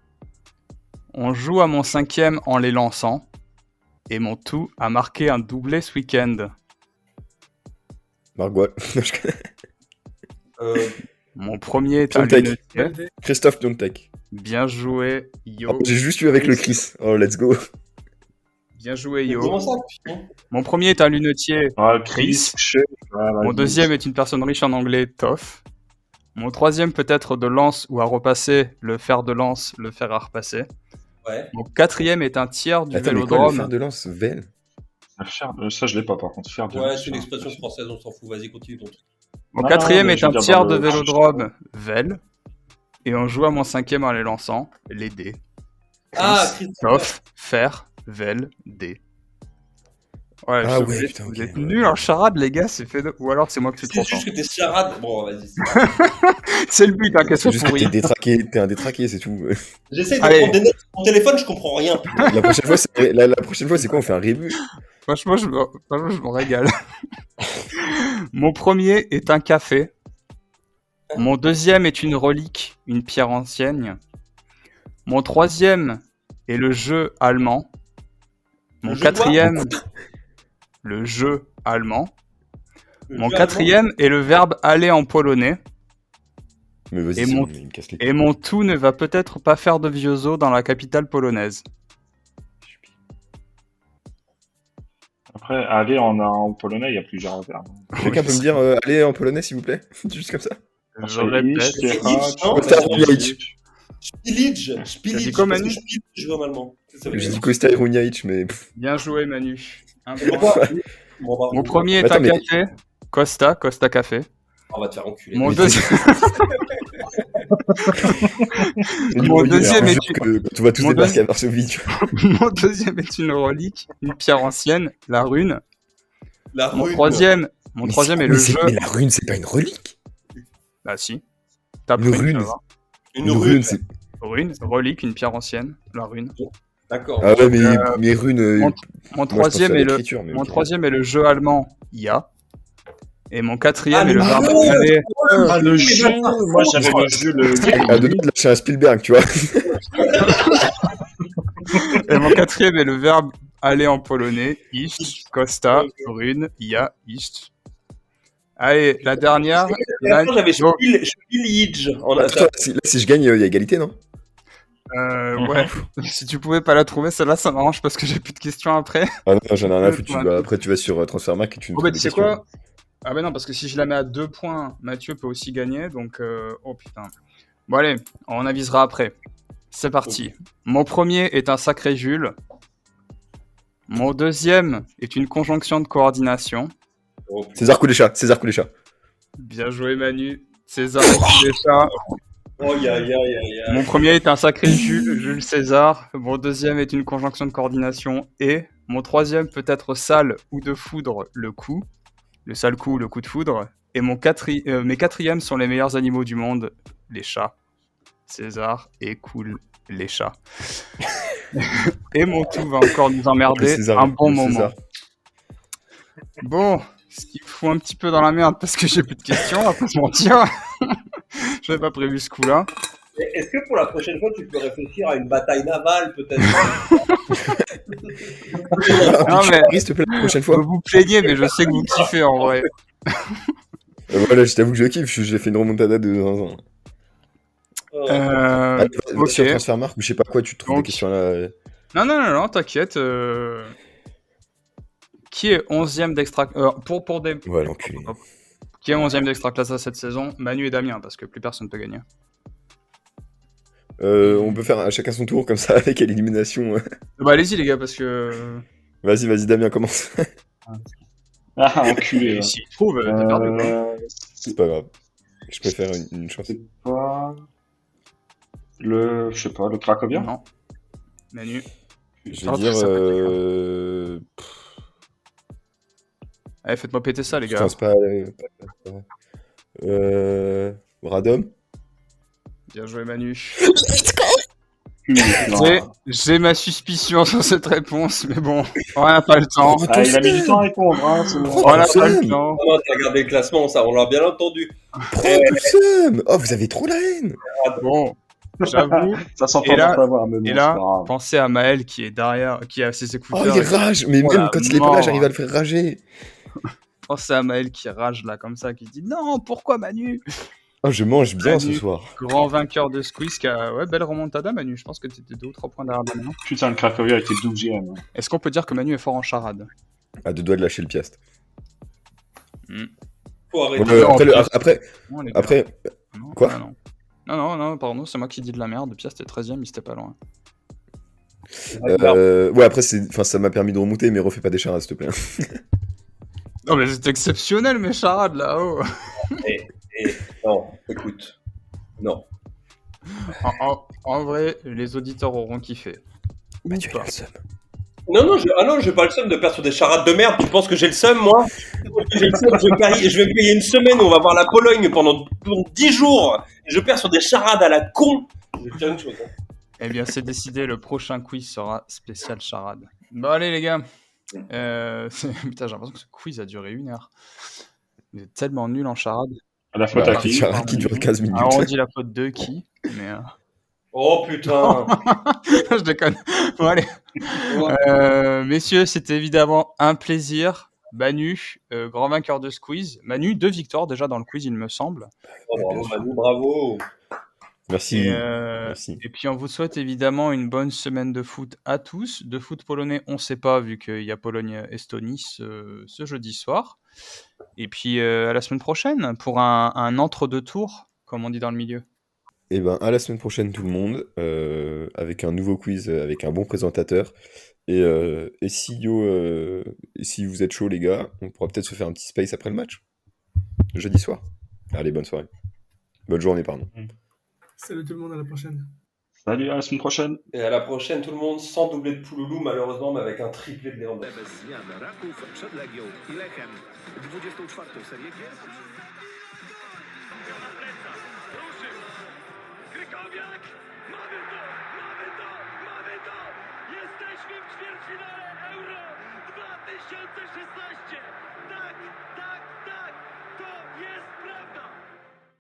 On joue à mon cinquième en les lançant. Et mon tout a marqué un doublé ce week-end. Margot. Mon premier est un Piontek. lunetier. Christophe Piontek. Bien joué, Yo. J'ai juste eu avec le Chris. Oh, let's go. Bien joué, Comment Yo. ça, putain? Mon premier est un lunetier. Ah, Chris, Che, voilà, Mon deuxième est une personne riche en anglais, Toff. Mon troisième peut être de lance ou à repasser, le fer de lance, le fer à repasser. Ouais. Mon quatrième est un tiers du Attends, mais quoi, le vélodrome. fer de lance, Vel? Ça, je l'ai pas, par contre. Faire de Ouais, c'est une expression française, on s'en fout. Vas-y, continue ton truc. Mon Non, quatrième mais est je veux un dire tiers dans de le- vélodrome, Vel. Et on joue à mon cinquième en les lançant, les dés. Ah, Chris. Toff, fer, Vel, dés. Ouais, Ah je ouais, sais, putain, vous ok, êtes ouais. nuls en charade, les gars, ou alors c'est moi qui suis C'est trop fort. juste que t'es charade. Bon, vas-y. C'est le but, hein, qu'elle C'est soit juste que pourrie. t'es un détraqué, c'est tout. J'essaye de Allez. prendre des notes sur mon téléphone, je comprends rien. La prochaine fois, la prochaine fois, c'est quoi? On fait un rébut? Franchement, je me régale. Mon premier est un café. Mon deuxième est une relique, une pierre ancienne. Mon troisième est le jeu allemand. Mon Le jeu de quatrième, le jeu allemand. Le Mon jeu quatrième est le verbe aller en polonais. Mais vas-y, Et c'est mon- bon, il me casse les Et mon tout ne va peut-être pas faire de vieux os dans la capitale polonaise. Après, aller en polonais, il y a plusieurs verbes. Quelqu'un peut me dire allez en polonais, s'il vous plaît? Juste comme ça. Je répète. non, Spilic. T'as dit quoi, parce que Manu Spilic joue en allemand. Ça veut J'ai dire. dit Kostai Runjaic, mais. Bien joué, Manu. Un Bon, point. bah, Mon premier est Attends, un mais- café. Costa Café. on va te faire enculer. Mon Mais deuxième. Mais Mon du coup, deuxième je est jure que quand on va tous Mon débarquer à Varsovie, tu vois. Mon deuxième est une relique, une pierre ancienne, la rune. La Mon rune. troisième Mais est le jeu. Mais la rune, c'est pas une relique. Bah si. Tape Une rune, rune. tu vas voir. Une rune. c'est. Rune, relique, une pierre ancienne, la rune. D'accord. Ah ouais, mais rune. Mon moi, je pense troisième à est le. l'écriture, mais Mon ok. troisième est le jeu allemand, IA. Et mon quatrième Ah, est le le verbe jeu aller. Ah, le jeu. Moi, j'avais le jeu, À deux doigts de lâcher un Spielberg, tu vois. Et mon quatrième est le verbe aller en polonais. Iść, Costa, rune, IA, iść. Allez, la dernière. Et après, j'avais Donc, Spilic. Attends, là, si je gagne, il y a égalité, non? ouais. Si tu pouvais pas la trouver, celle-là, ça m'arrange parce que j'ai plus de questions après. Ah non, j'en ai rien à foutre. Après, tu vas sur Transfermarkt et tu me Oh, trouves bah, des tu sais questions. quoi? Ah, bah non, parce que si je la mets à 2 points, Mathieu peut aussi gagner. Donc, oh putain. Bon, allez, on avisera après. C'est parti. Mon premier est un sacré Jules. Mon deuxième est une conjonction de coordination. César Koulécha. Bien joué, Manu. César Koulécha. Oh, aïe. Mon premier est un sacré Jules César. Mon deuxième est une conjonction de coordination et mon troisième peut être sale ou de foudre le coup. Le sale coup ou le coup de foudre. Et mes quatrièmes sont les meilleurs animaux du monde, les chats. César et cool les chats. Et mon tout va encore nous emmerder un bon moment. Bon, ce qui me fout un petit peu dans la merde parce que j'ai plus de questions, on va pas se mentir. J'avais pas prévu ce coup-là. Est-ce que pour la prochaine fois, tu peux réfléchir à une bataille navale, peut-être? Non, mais S'il te plaît, la prochaine fois. vous vous plaignez, mais je sais que vous kiffez en vrai. Voilà, je t'avoue que je kiffe. J'ai fait une remontada de 1 an. Allez, va Ok. sur Transfermarkt ou je sais pas quoi, tu trouves Donc- des questions là. Non, t'inquiète. Qui est 11ème d'extra... pour des... Ouais, l'enculé. Qui est 11ème d'extra classe à cette saison? Manu et Damien, parce que plus personne peut gagner. On peut faire à chacun son tour comme ça avec à l'élimination. Bah allez-y les gars, parce que... Vas-y, Damien, commence. Ah, enculé. S'il trouve, t'as perdu quoi. C'est pas grave. Je préfère une chance. C'est pas. Je sais pas, le Cracovien? Non. Manu. Je vais dire. Ça peut Allez, faites-moi péter ça les Je gars. pense pas. Radom. Bien joué Manu. Non. J'ai ma suspicion sur cette réponse, mais bon, on n'a pas le temps. Ah, il a mis du temps à répondre, hein, c'est bon. On n'a pas le temps. Non, t'as regardé le classement, ça, on l'a bien entendu. Prends tout seum. Oh, vous avez trop la haine. Bon, j'avoue. Ça s'entend Et là- pas avoir, mais bon, Et c'est là, pas grave. pensez à Maël qui est derrière, qui a ses Oh, écouteurs. il rage. Mais Oh même la quand il est pas là, mort. j'arrive à le faire rager. Pensez à Maël qui rage là comme ça, qui dit non, pourquoi Manu? Oh, je mange bien ce Manu. soir. Grand vainqueur de Squeeze qui a belle remontada Manu. Je pense que t'étais 2 ou 3 points derrière Damien. Putain, le Cracovia était 12ème. Est-ce qu'on peut dire que Manu est fort en charade? À 2 doigts de lâcher le piast. Faut arrêter. Après, Non, les gars. après, Non, quoi non, pardon, c'est moi qui dis de la merde. Piast était 13ème, il était pas loin. ouais, après, ça m'a permis de remonter, mais refais pas des charades, s'il te plaît. Non, mais c'est exceptionnel mes charades là-haut. Non, écoute. Non. En vrai, les auditeurs auront kiffé. Mathieu, il Ou a pas. le seum. Non, j'ai pas le seum de perdre sur des charades de merde. Tu penses que j'ai le seum, moi? J'ai le seum, je vais me payer une semaine où on va voir la Pologne pendant 10 jours. Et je perds sur des charades à la con. Je vais te dire une chose. Hein. Eh bien, c'est décidé, le prochain quiz sera spécial charade. Bon, allez, les gars. Putain, j'ai l'impression que ce quiz a duré 1 heure. Vous êtes tellement nuls en charade. À la faute Bah, à qui? charade qui dure 15 minutes. Alors, on dit la faute de qui? Mais Oh putain. je déconne. Bon, allez. Messieurs, c'était évidemment un plaisir. Manu, grand vainqueur de ce quiz. Manu, 2 victoires déjà dans le quiz, il me semble. Oh, Bien bravo, sûr. Manu, bravo. Merci. Et, et puis on vous souhaite évidemment une bonne semaine de foot à tous. De foot polonais, on ne sait pas vu qu'il y a Pologne-Estonie ce jeudi soir. Et puis à la semaine prochaine pour un entre-deux tours, comme on dit dans le milieu. Et ben, à la semaine prochaine, tout le monde, avec un nouveau quiz, avec un bon présentateur. Et si vous êtes chaud, les gars, on pourra peut-être se faire un petit space après le match. Jeudi soir. Allez, bonne soirée. Bonne journée, pardon. Salut tout le monde, à la prochaine. Salut, à la semaine prochaine. Et à la prochaine, tout le monde, sans doubler de Pouloulou, malheureusement, mais avec un triplé de Lewandowski. Bez zmian Raków przed Legią i Lechem. 24. serię gier. Krykowiak! Mamy to! Mamy to! Mamy to! Jesteśmy w ćwierćfinale Euro 2016! Tak! Tak!